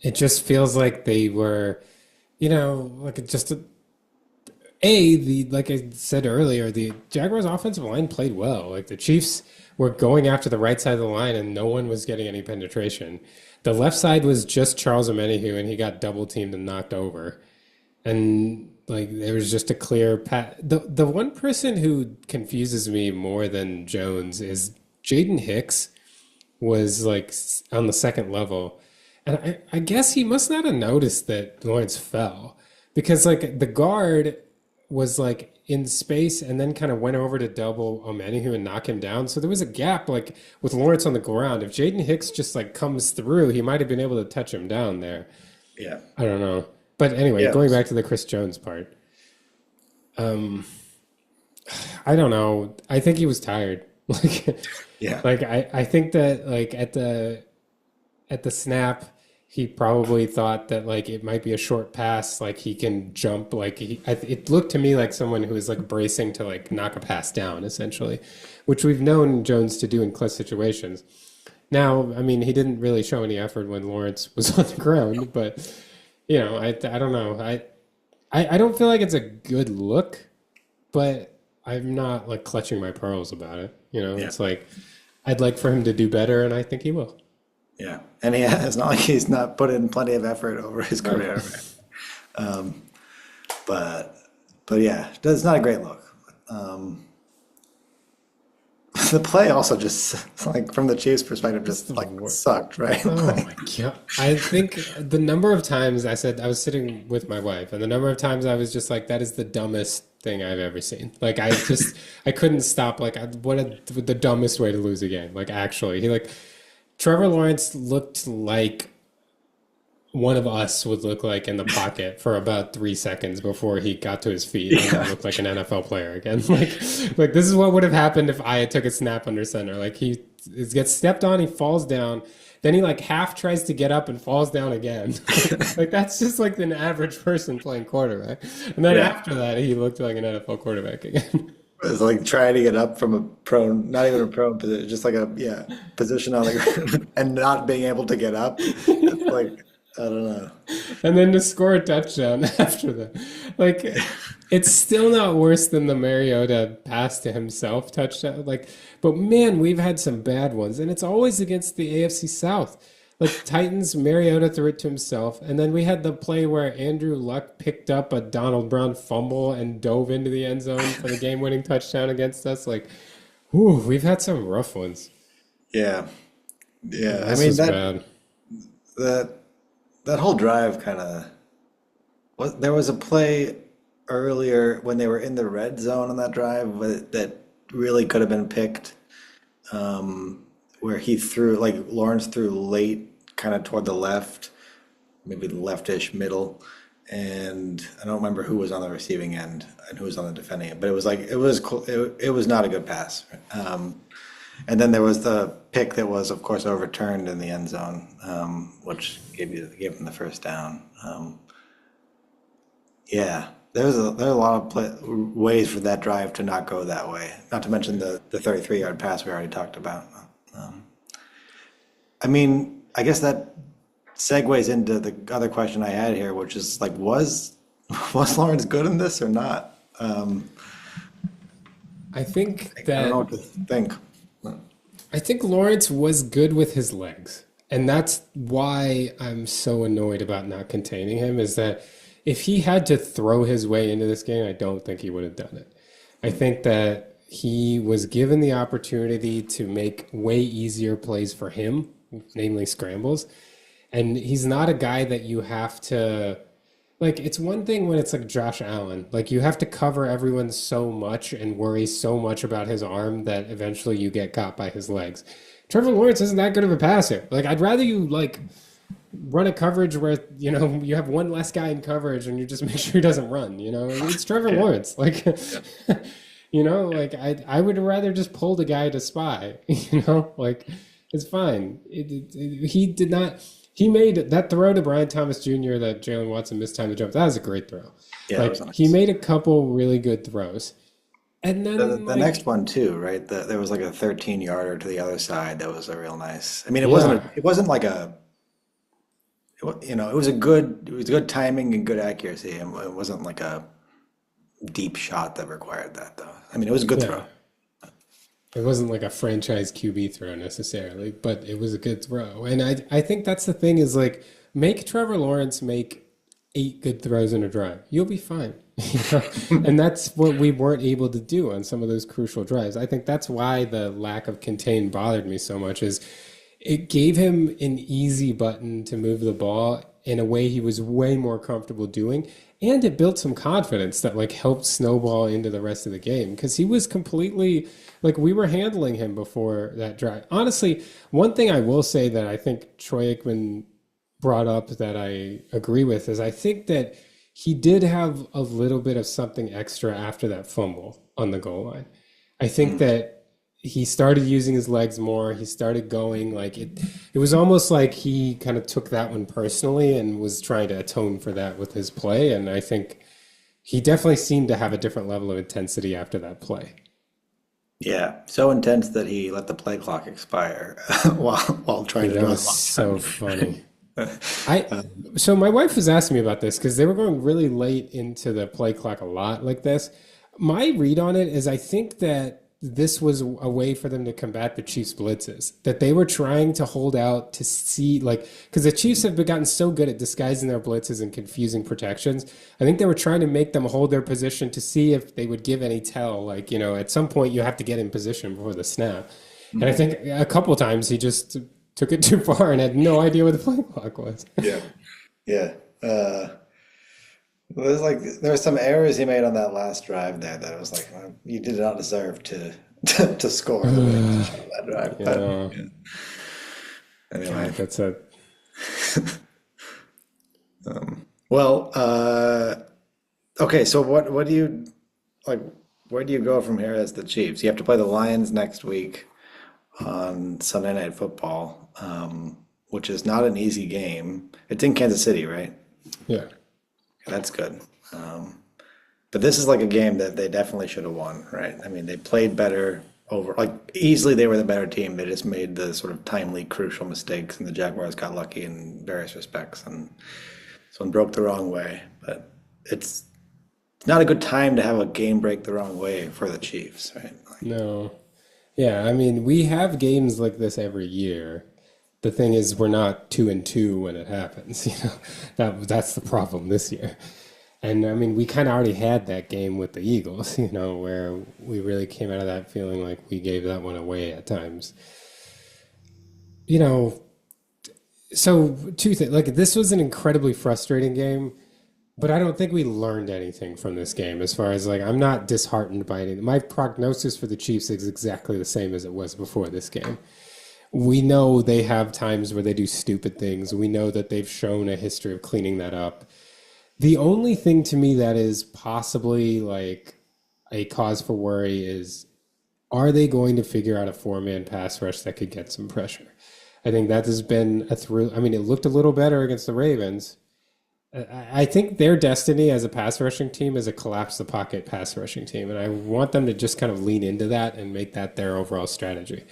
It just feels like they were, like it just like I said earlier, the Jaguars' offensive line played well. Like the Chiefs were going after the right side of the line, and no one was getting any penetration. The left side was just Charles Omenihu, and he got double teamed and knocked over. And like there was just a clear path. The one person who confuses me more than Jones is Jaden Hicks was like on the second level. And I guess he must not have noticed that Lawrence fell because like the guard was like in space and then kind of went over to double Omenihu and knock him down. So there was a gap like with Lawrence on the ground. If Jaden Hicks just like comes through, he might have been able to touch him down there. Yeah. I don't know. But anyway, Yeah. going back to the Chris Jones part, um, I don't know. I think he was tired. Like, Yeah. I think that like at the snap, he probably thought that like it might be a short pass, like he can jump. It looked to me like someone who was like bracing to like knock a pass down, essentially, which we've known Jones to do in clutch situations. Now, I mean, he didn't really show any effort when Lawrence was on the ground, but I don't know. I don't feel like it's a good look, but I'm not like clutching my pearls about it. Yeah. It's like I'd like for him to do better, and I think he will. Yeah. And it's not like he's not put in plenty of effort over his career. Right? Um, but yeah, it's not a great look. The play also just like from the Chiefs' perspective, just like sucked, right? Oh my God. I think the number of times I was sitting with my wife, and the number of times I was just like, that is the dumbest thing I've ever seen. Like, I couldn't stop. Like, the dumbest way to lose a game. Like, actually, Trevor Lawrence looked like one of us would look like in the pocket for about 3 seconds before he got to his feet and Yeah. looked like an NFL player again. Like this is what would have happened if I had took a snap under center. Like he gets stepped on, he falls down, then he like half tries to get up and falls down again. Like that's just like an average person playing quarterback. And then Yeah. after that, he looked like an NFL quarterback again. It's like trying to get up from a prone, not even a prone position, just like a position on the ground and not being able to get up. It's like I don't know. And then to score a touchdown after that. Like, it's still not worse than the Mariota pass to himself touchdown. Like, but man, we've had some bad ones, and it's always against the AFC South. Like Titans, Mariota threw it to himself, and then we had the play where Andrew Luck picked up a Donald Brown fumble and dove into the end zone for the game-winning touchdown against us. Like, whew, we've had some rough ones. Yeah, yeah. I This mean was bad. that that whole drive kind of was. There was a play earlier when they were in the red zone on that drive that really could have been picked, where he threw like Lawrence threw late, kind of toward the left, maybe the leftish middle, and I don't remember who was on the receiving end and who was on the defending end, but it was like it was not a good pass. And then there was the pick that was, of course, overturned in the end zone, which gave him the first down. Yeah, there was a lot of ways for that drive to not go that way. Not to mention the 33-yard pass we already talked about. Um, I mean, I guess that segues into the other question I had here, which is like, was Lawrence good in this or not? I think I don't know that what to think. I think Lawrence was good with his legs. And that's why I'm so annoyed about not containing him is that if he had to throw his way into this game, I don't think he would have done it. I think that he was given the opportunity to make way easier plays for him, namely scrambles. And he's not a guy that you have to like it's one thing when it's like Josh Allen. Like you have to cover everyone so much and worry so much about his arm that eventually you get caught by his legs. Trevor Lawrence isn't that good of a passer. Like I'd rather you like run a coverage where you have one less guy in coverage and you just make sure he doesn't run. It's Trevor Yeah. Lawrence. Like like I would rather just pull the guy to spy. Like it's fine. He did not. He made that throw to Brian Thomas Jr. that Jalen Watson missed time to jump. That was a great throw. Yeah, it was Like he nice. made a couple really good throws, and then The like next one too, right? There was like a 13-yarder to the other side that was a real nice. I mean, yeah. it wasn't like it was good timing and good accuracy. And it wasn't like a deep shot that required that though. I mean, it was a good throw. Yeah. It wasn't like a franchise QB throw necessarily, but it was a good throw. And I think that's the thing is like make Trevor Lawrence make 8 good throws in a drive. You'll be fine. And that's what we weren't able to do on some of those crucial drives. I think that's why the lack of contain bothered me so much is it gave him an easy button to move the ball in a way he was way more comfortable doing. And it built some confidence that like helped snowball into the rest of the game because he was completely like we were handling him before that drive. Honestly, one thing I will say that I think Troy Aikman brought up that I agree with is I think that he did have a little bit of something extra after that fumble on the goal line. I think that he started using his legs more. He started going like it was almost like he kind of took that one personally and was trying to atone for that with his play. And I think he definitely seemed to have a different level of intensity after that play. Yeah, so intense that he let the play clock expire while trying Dude, to that draw was the so long funny. time. I so my wife was asking me about this because they were going really late into the play clock a lot like this. My read on it is I think that this was a way for them to combat the Chiefs blitzes. That they were trying to hold out to see like because the Chiefs have gotten so good at disguising their blitzes and confusing protections. I think they were trying to make them hold their position to see if they would give any tell. Like at some point you have to get in position before the snap. And I think a couple times he just took it too far and had no idea what the play clock was. Yeah, yeah. There were some errors he made on that last drive there that I was like, you did not deserve to to score the way you shot that drive. But Yeah, yeah. God, Anyway, that's a well, okay. So what do you like? Where do you go from here as the Chiefs? You have to play the Lions next week on Sunday Night Football, which is not an easy game. It's in Kansas City, right? yeah. That's good. Um, But this is like a game that they definitely should have won, right? I mean, they played better over, like easily they were the better team. They just made the sort of timely, crucial mistakes, and the Jaguars got lucky in various respects, and this one broke the wrong way. But it's not a good time to have a game break the wrong way for the Chiefs, right? No. Yeah, I mean, we have games like this every year. The thing is, we're not 2-2 when it happens. That's the problem this year. And I mean, we kind of already had that game with the Eagles, where we really came out of that feeling like we gave that one away at times. You know, so two things. Like, this was an incredibly frustrating game, but I don't think we learned anything from this game as far as like, I'm not disheartened by anything. My prognosis for the Chiefs is exactly the same as it was before this game. We know they have times where they do stupid things. We know that they've shown a history of cleaning that up. The only thing to me that is possibly like a cause for worry is, are they going to figure out a four-man pass rush that could get some pressure? I think that has been a through. I mean, it looked a little better against the Ravens. I think their destiny as a pass rushing team is a collapse the pocket pass rushing team. And I want them to just kind of lean into that and make that their overall strategy.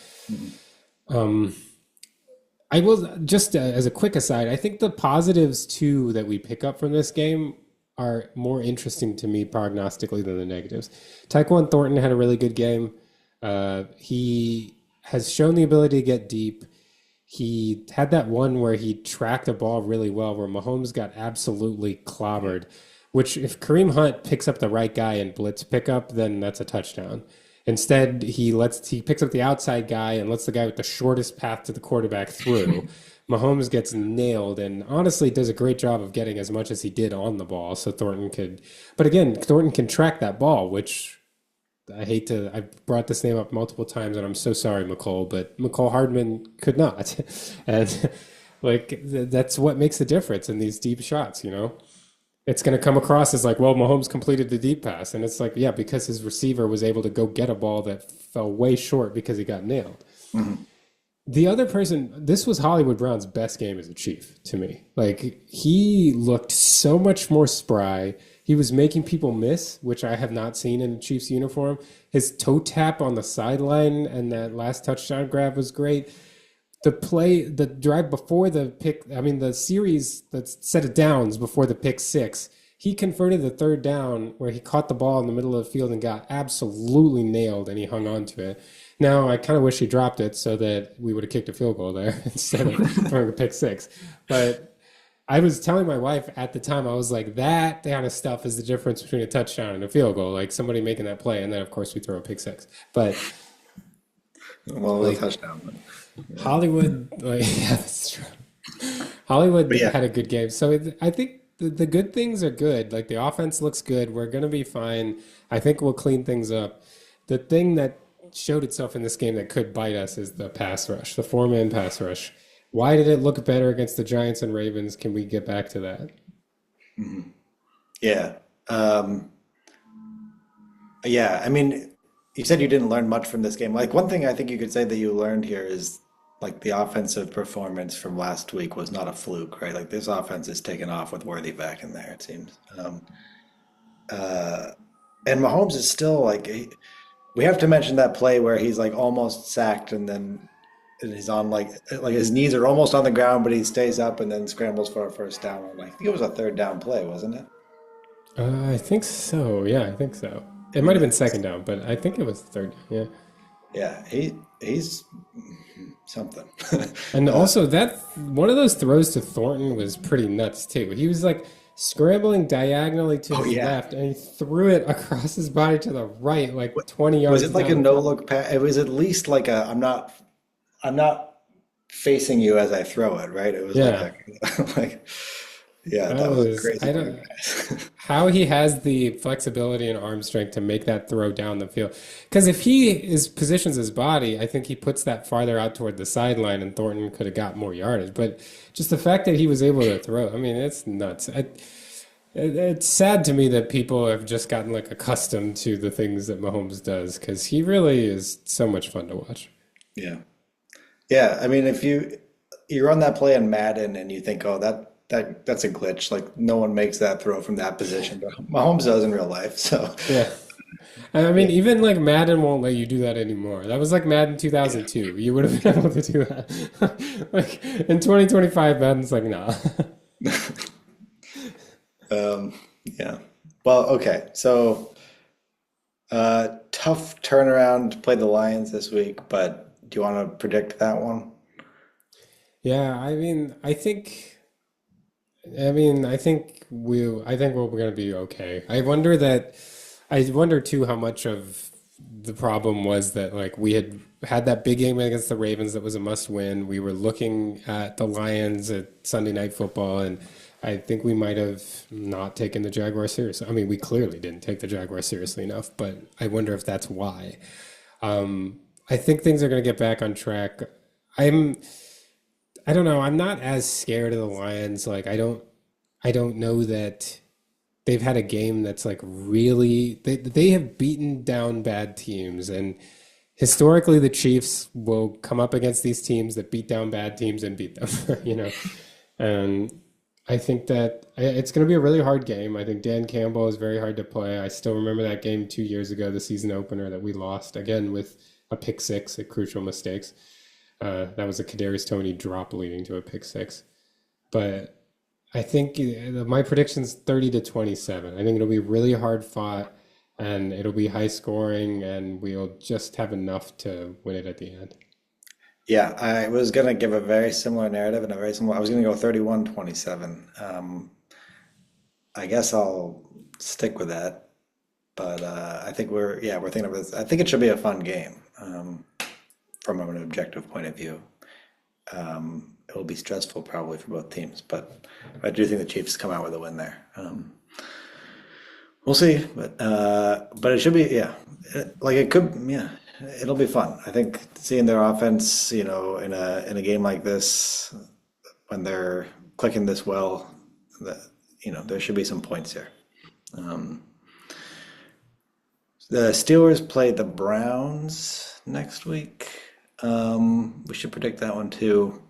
I will just as a quick aside, I think the positives too that we pick up from this game are more interesting to me prognostically than the negatives. Tyquan Thornton had a really good game. He has shown the ability to get deep. He had that one where he tracked a ball really well, where Mahomes got absolutely clobbered, which if Kareem Hunt picks up the right guy in blitz pickup, then that's a touchdown. Instead, he picks up the outside guy and lets the guy with the shortest path to the quarterback through. Mahomes gets nailed and honestly does a great job of getting as much as he did on the ball. So Thornton could, but again, Thornton can track that ball, which I've brought this name up multiple times and I'm so sorry, McCole, but McCole Hardman could not. And like, that's what makes the difference in these deep shots, It's going to come across as like, well, Mahomes completed the deep pass. And it's like, yeah, because his receiver was able to go get a ball that fell way short because he got nailed. Mm-hmm. The other person, this was Hollywood Brown's best game as a Chief to me. Like, he looked so much more spry. He was making people miss, which I have not seen in a Chiefs uniform. His toe tap on the sideline and that last touchdown grab was great. The drive before the pick, the series, the set of downs before the pick six, he converted the third down where he caught the ball in the middle of the field and got absolutely nailed and he hung on to it. Now, I kind of wish he dropped it so that we would have kicked a field goal there instead of throwing a pick six. But I was telling my wife at the time, I was like, that kind of stuff is the difference between a touchdown and a field goal. Like somebody making that play, and then, of course, we throw a pick six. But well, a touchdown. Yeah. Hollywood, yeah, that's true. Hollywood had a good game. So I think the good things are good. Like the offense looks good. We're going to be fine. I think we'll clean things up. The thing that showed itself in this game that could bite us is the pass rush, the four-man pass rush. Why did it look better against the Giants and Ravens? Can we get back to that? Mm-hmm. Yeah. Yeah, I mean, you said you didn't learn much from this game. Like one thing I think you could say that you learned here is like the offensive performance from last week was not a fluke, right? Like this offense is taken off with Worthy back in there, it seems. And Mahomes is still like, we have to mention that play where he's like almost sacked and then he's on like his knees are almost on the ground, but he stays up and then scrambles for a first down. I think it was a third down play, wasn't it? I think so. Yeah, I think so. It might have been second down, but I think it was third. Yeah. Yeah, he's something. And also that one of those throws to Thornton was pretty nuts too. He was like scrambling diagonally to his left, and he threw it across his body to the right, like 20 yards. Was it like a no-look pass? It was at least like a I'm not facing you as I throw it, right? It was like that was crazy. I don't how he has the flexibility and arm strength to make that throw down the field. Because if he positions his body, I think he puts that farther out toward the sideline, and Thornton could have got more yardage. But just the fact that he was able to throw, I mean, it's nuts. It's sad to me that people have just gotten like accustomed to the things that Mahomes does, because he really is so much fun to watch. Yeah. Yeah, I mean, if you run that play in Madden and you think, oh, that that's a glitch. Like no one makes that throw from that position, but Mahomes does in real life. So Yeah. And I yeah, mean, even like Madden won't let you do that anymore. That was like Madden yeah, 2002. You would have been able to do that. Like in 2025, Madden's like, nah. yeah. Well, okay. So tough turnaround to play the Lions this week, but do you want to predict that one? Yeah, I think we're gonna be okay. I wonder too how much of the problem was that like we had that big game against the Ravens that was a must win. We were looking at the Lions at Sunday Night Football, and I think we might have not taken the Jaguars seriously. I mean, we clearly didn't take the Jaguars seriously enough, but I wonder if that's why. I think things are gonna get back on track. I'm I don't know. I'm not as scared of the Lions. I don't know that they've had a game that's like really they have beaten down bad teams, and historically the Chiefs will come up against these teams that beat down bad teams and beat them, you know. And I think that it's going to be a really hard game. I think Dan Campbell is very hard to play. I still remember that game 2 years ago, the season opener that we lost again with a pick six at crucial mistakes. That was a Kadarius Toney drop leading to a pick six. But I think my prediction's 30-27. I think it'll be really hard fought and it'll be high scoring and we'll just have enough to win it at the end. Yeah, I was gonna give a very similar narrative and a very similar. I was gonna go 31-27. I guess I'll stick with that. But I think we're thinking of this. I think it should be a fun game from an objective point of view. It'll be stressful probably for both teams, but I do think the Chiefs come out with a win there. We'll see, but it should be like it could it'll be fun. I think seeing their offense, in a game like this when they're clicking this well, that there should be some points here. Um, the Steelers play the Browns next week. We should predict that one too.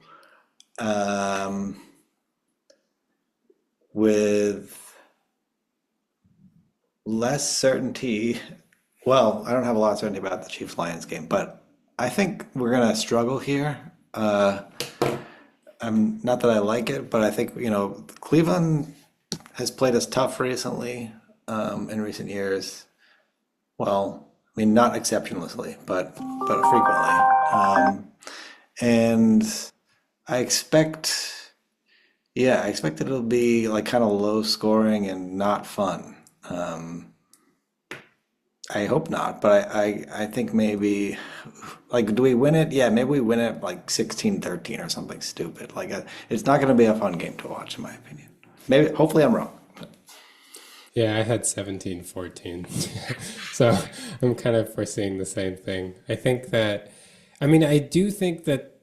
Um, with less certainty. Well, I don't have a lot of certainty about the Chiefs Lions game, but I think we're gonna struggle here. I'm not that I like it, but I think Cleveland has played us tough recently in recent years. Well, I mean not exceptionlessly, but frequently. And I expect, yeah, I expect it'll be like kind of low scoring and not fun. I hope not, but I think maybe like do we win it? Yeah, maybe we win it like 16-13 or something stupid. Like it's not going to be a fun game to watch in my opinion. Maybe hopefully I'm wrong. Yeah, I had 17-14. So I'm kind of foreseeing the same thing. I mean, I do think that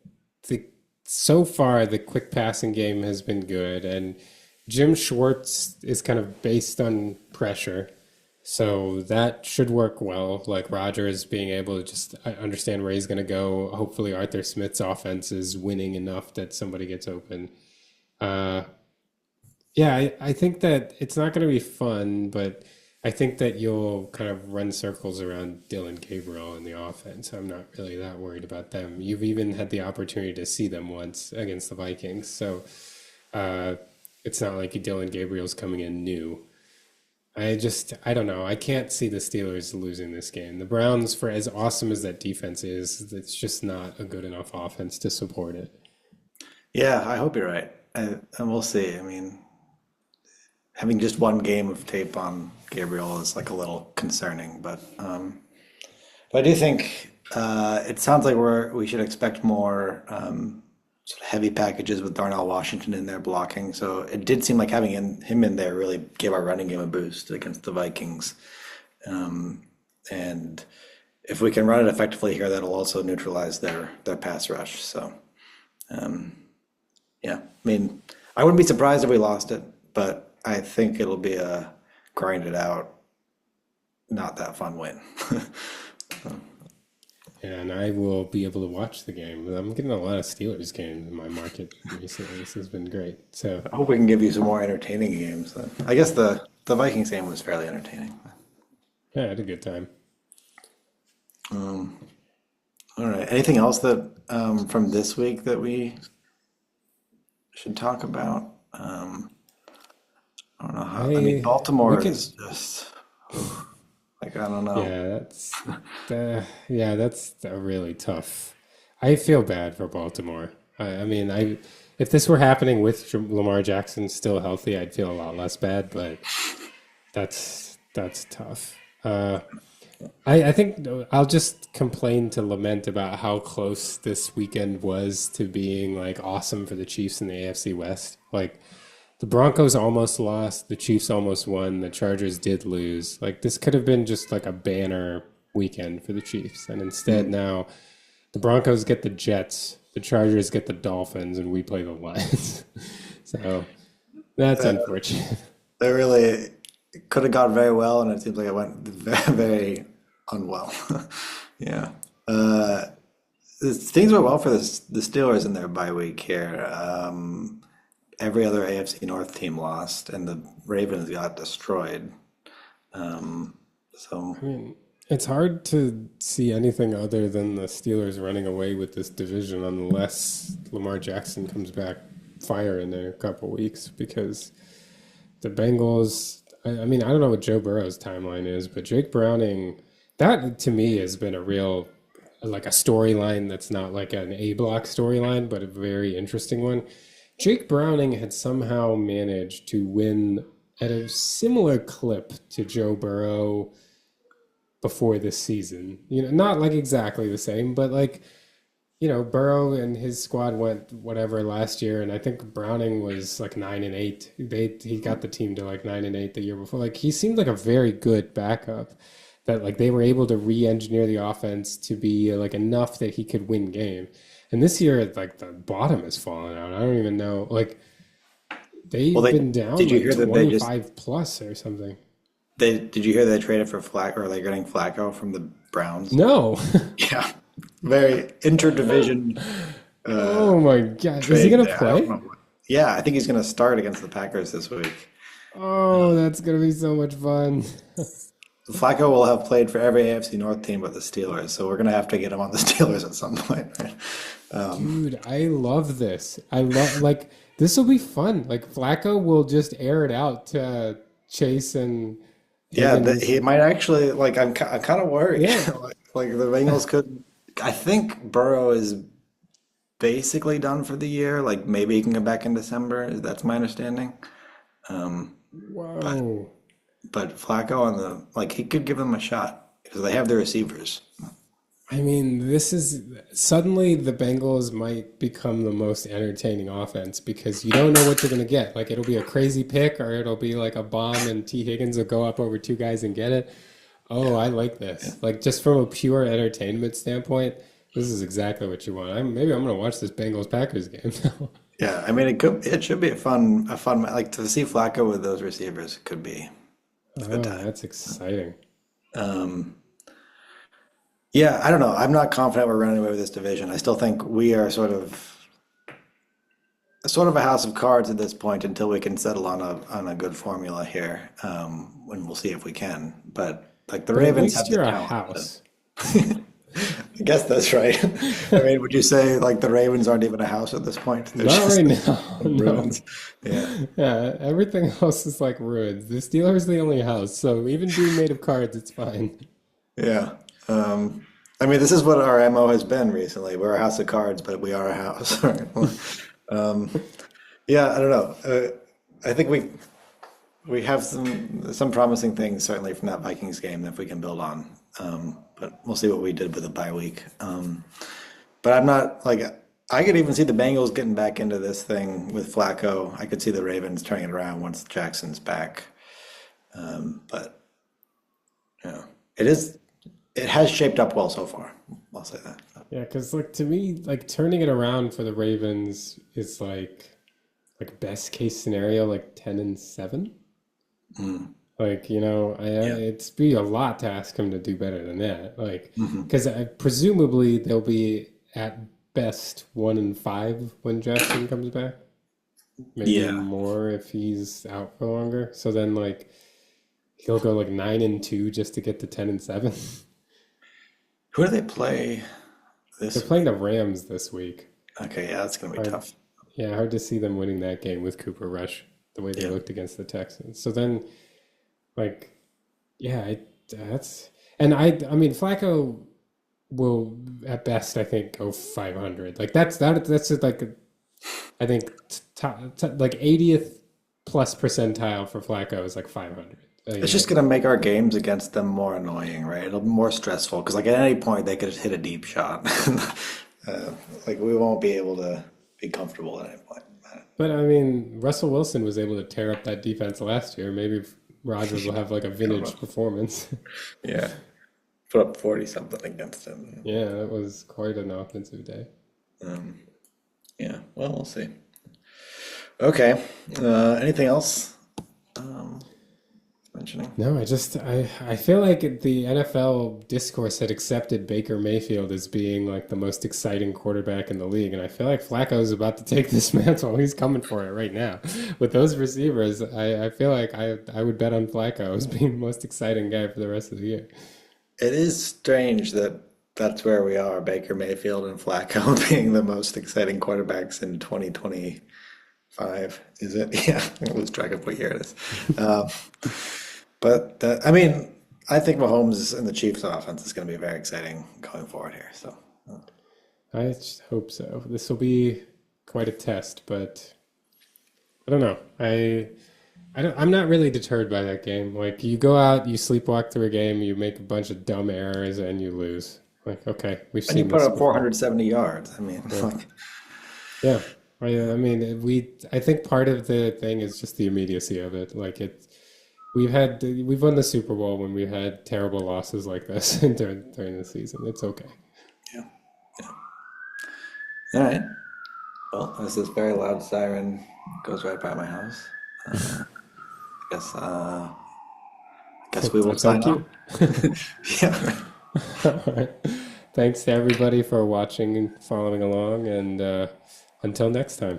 so far the quick passing game has been good, and Jim Schwartz is kind of based on pressure. So that should work well. Like Rodgers being able to just understand where he's going to go. Hopefully Arthur Smith's offense is winning enough that somebody gets open. Uh, yeah, I think that it's not going to be fun, but I think that you'll kind of run circles around Dylan Gabriel in the offense. I'm not really that worried about them. You've even had the opportunity to see them once against the Vikings. So uh, it's not like Dylan Gabriel's coming in new. I don't know. I can't see the Steelers losing this game. The Browns, for as awesome as that defense is, it's just not a good enough offense to support it. Yeah, I hope you're right, and we'll see. I mean, having just one game of tape on Gabriel is like a little concerning, but I do think it sounds like we should expect more sort of heavy packages with Darnell Washington in there blocking. So it did seem like having him in there really gave our running game a boost against the Vikings. And if we can run it effectively here, that'll also neutralize their pass rush. So yeah, I mean, I wouldn't be surprised if we lost it, but I think it'll be a grind it out, not that fun win. and I will be able to watch the game. I'm getting a lot of Steelers games in my market recently. This has been great. So I hope we can give you some more entertaining games then. I guess the Vikings game was fairly entertaining. yeah, I had a good time. All right. Anything else that from this week that we should talk about? I don't know how. I mean, We Baltimore can. is just like I don't know. Yeah, that's a really tough. I feel bad for Baltimore. I mean, if this were happening with Lamar Jackson still healthy, I'd feel a lot less bad. But that's tough. I think I'll just complain to lament about how close this weekend was to being like awesome for the Chiefs in the AFC West. Like the Broncos almost lost, the Chiefs almost won, the Chargers did lose. Like this could have been just like a banner weekend for the Chiefs, and instead now the Broncos get the Jets, the Chargers get the Dolphins, and we play the Lions. So that's unfortunate. They really could have gone very well, and it seems like it went very, very unwell. Yeah. Things went well for the Steelers in their bye week here. Every other AFC North team lost, and the Ravens got destroyed. So It's hard to see anything other than the Steelers running away with this division unless Lamar Jackson comes back firing in a couple weeks because the Bengals, I mean, I don't know what Joe Burrow's timeline is, but Jake Browning, that to me has been a real, like a storyline that's not like an A block storyline, but a very interesting one. Jake Browning had somehow managed to win at a similar clip to Joe Burrow before this season. You know, not like exactly the same, but like, you know, Burrow and his squad went whatever last year, and I think Browning was like 9-8. He got the team to like 9-8 the year before. Like he seemed like a very good backup that like they were able to re-engineer the offense to be like enough that he could win game. And this year, like the bottom has fallen out. I don't even know. Like they've been down did you like hear that they just 25 plus or something. did you hear they traded for Flacco or they're getting Flacco from the Browns? No. Yeah. Very interdivision Oh my God. Is he trade gonna there. I don't play? know. Yeah, I think he's going to start against the Packers this week. Oh, that's gonna be so much fun. Flacco will have played for every AFC North team but the Steelers, so we're going to have to get him on the Steelers at some point, right? Dude, I love this. I love like this will be fun. Like Flacco will just air it out to Chase and Yeah, Higgins. he might actually like. I'm kind of worried. Yeah. Like the Bengals could. I think Burrow is basically done for the year. Like maybe he can come back in December. That's my understanding. But Whoa. but Flacco on the like he could give them a shot because they have the receivers. I mean, this is suddenly the Bengals might become the most entertaining offense because you don't know what you're going to get. Like, it'll be a crazy pick or it'll be like a bomb and T. Higgins will go up over two guys and get it. Oh, I like this. Like, just from a pure entertainment standpoint, this is exactly what you want. Maybe I'm going to watch this Bengals Packers game now. Yeah, I mean it should be a fun like to see Flacco with those receivers could be a good Oh, time. that's exciting. Yeah, I don't know. I'm not confident we're running away with this division. I still think we are sort of a house of cards at this point until we can settle on a good formula here. When we'll see if we can. But like the But at Ravens least have the you're a talent. house. I guess that's right. I mean, would you say like the Ravens aren't even a house at this point? They're Not just right now. No. ruins. Yeah. Yeah, everything else is like ruins. The Steelers are the only house, so even being made of cards, it's fine. Yeah. I mean, this is what our MO has been recently. We're a house of cards, but we are a house. um, yeah, I don't know. I think we have some promising things certainly from that Vikings game if we can build on. But we'll see what we did with the bye week. But I'm not like I could even see the Bengals getting back into this thing with Flacco. I could see the Ravens turning it around once Jackson's back. But yeah, it has shaped up well so far. I'll say that. Yeah, because like to me, like turning it around for the Ravens is like best case scenario, like 10-7. Like, Yeah. it's be a lot to ask him to do better than that. Like, Hmm. because presumably they'll be at best 1-5 when Jackson comes back. Maybe Yeah. more if he's out for longer. So then, like, he'll go like 9-2 just to get to 10-7. Who do they play They're this playing week? the Rams this week. Okay, yeah, that's gonna be Hard, tough. yeah, hard to see them winning that game with Cooper Rush the way they Yeah. looked against the Texans. So then, like, yeah, that's and I mean Flacco will at best I think go 500. Like that's just like I think like 80th plus percentile for Flacco is like 500. It's just gonna make our games against them more annoying, right? It'll be more stressful because, like, at any point they could hit a deep shot. uh, like, we won't be able to be comfortable at any point. But I mean, Russell Wilson was able to tear up that defense last year. Maybe Rodgers will have like a I don't know. vintage performance. Yeah, put up 40 something against him. Yeah, that was quite an offensive day. Um, yeah, well, we'll see. Okay. Anything else um, mentioning? No, I feel like the NFL discourse had accepted Baker Mayfield as being like the most exciting quarterback in the league, and I feel like Flacco's about to take this mantle. He's coming for it right now. With those receivers, I feel like I would bet on Flacco as being the most exciting guy for the rest of the year. It is strange that that's where we are, Baker Mayfield and Flacco being the most exciting quarterbacks in 2025. Is it? Yeah, I lose track of what year it is. Um, but I mean, I think Mahomes and the Chiefs offense is going to be very exciting going forward here. So, I just hope so. This will be quite a test, but I don't know. I'm not really deterred by that game. Like you go out, you sleepwalk through a game, you make a bunch of dumb errors, and you lose. Like okay, we've and you seen put this up before. 470 yards. I mean, Yeah, like, yeah. I mean, I think part of the thing is just the immediacy of it. Like we've won the Super Bowl when we've had terrible losses like this during the season. It's okay. yeah. All right. Well, as this very loud siren goes right by my house, I guess we will That's our sign off. cue. Yeah. All right. Thanks to everybody for watching and following along, and until next time.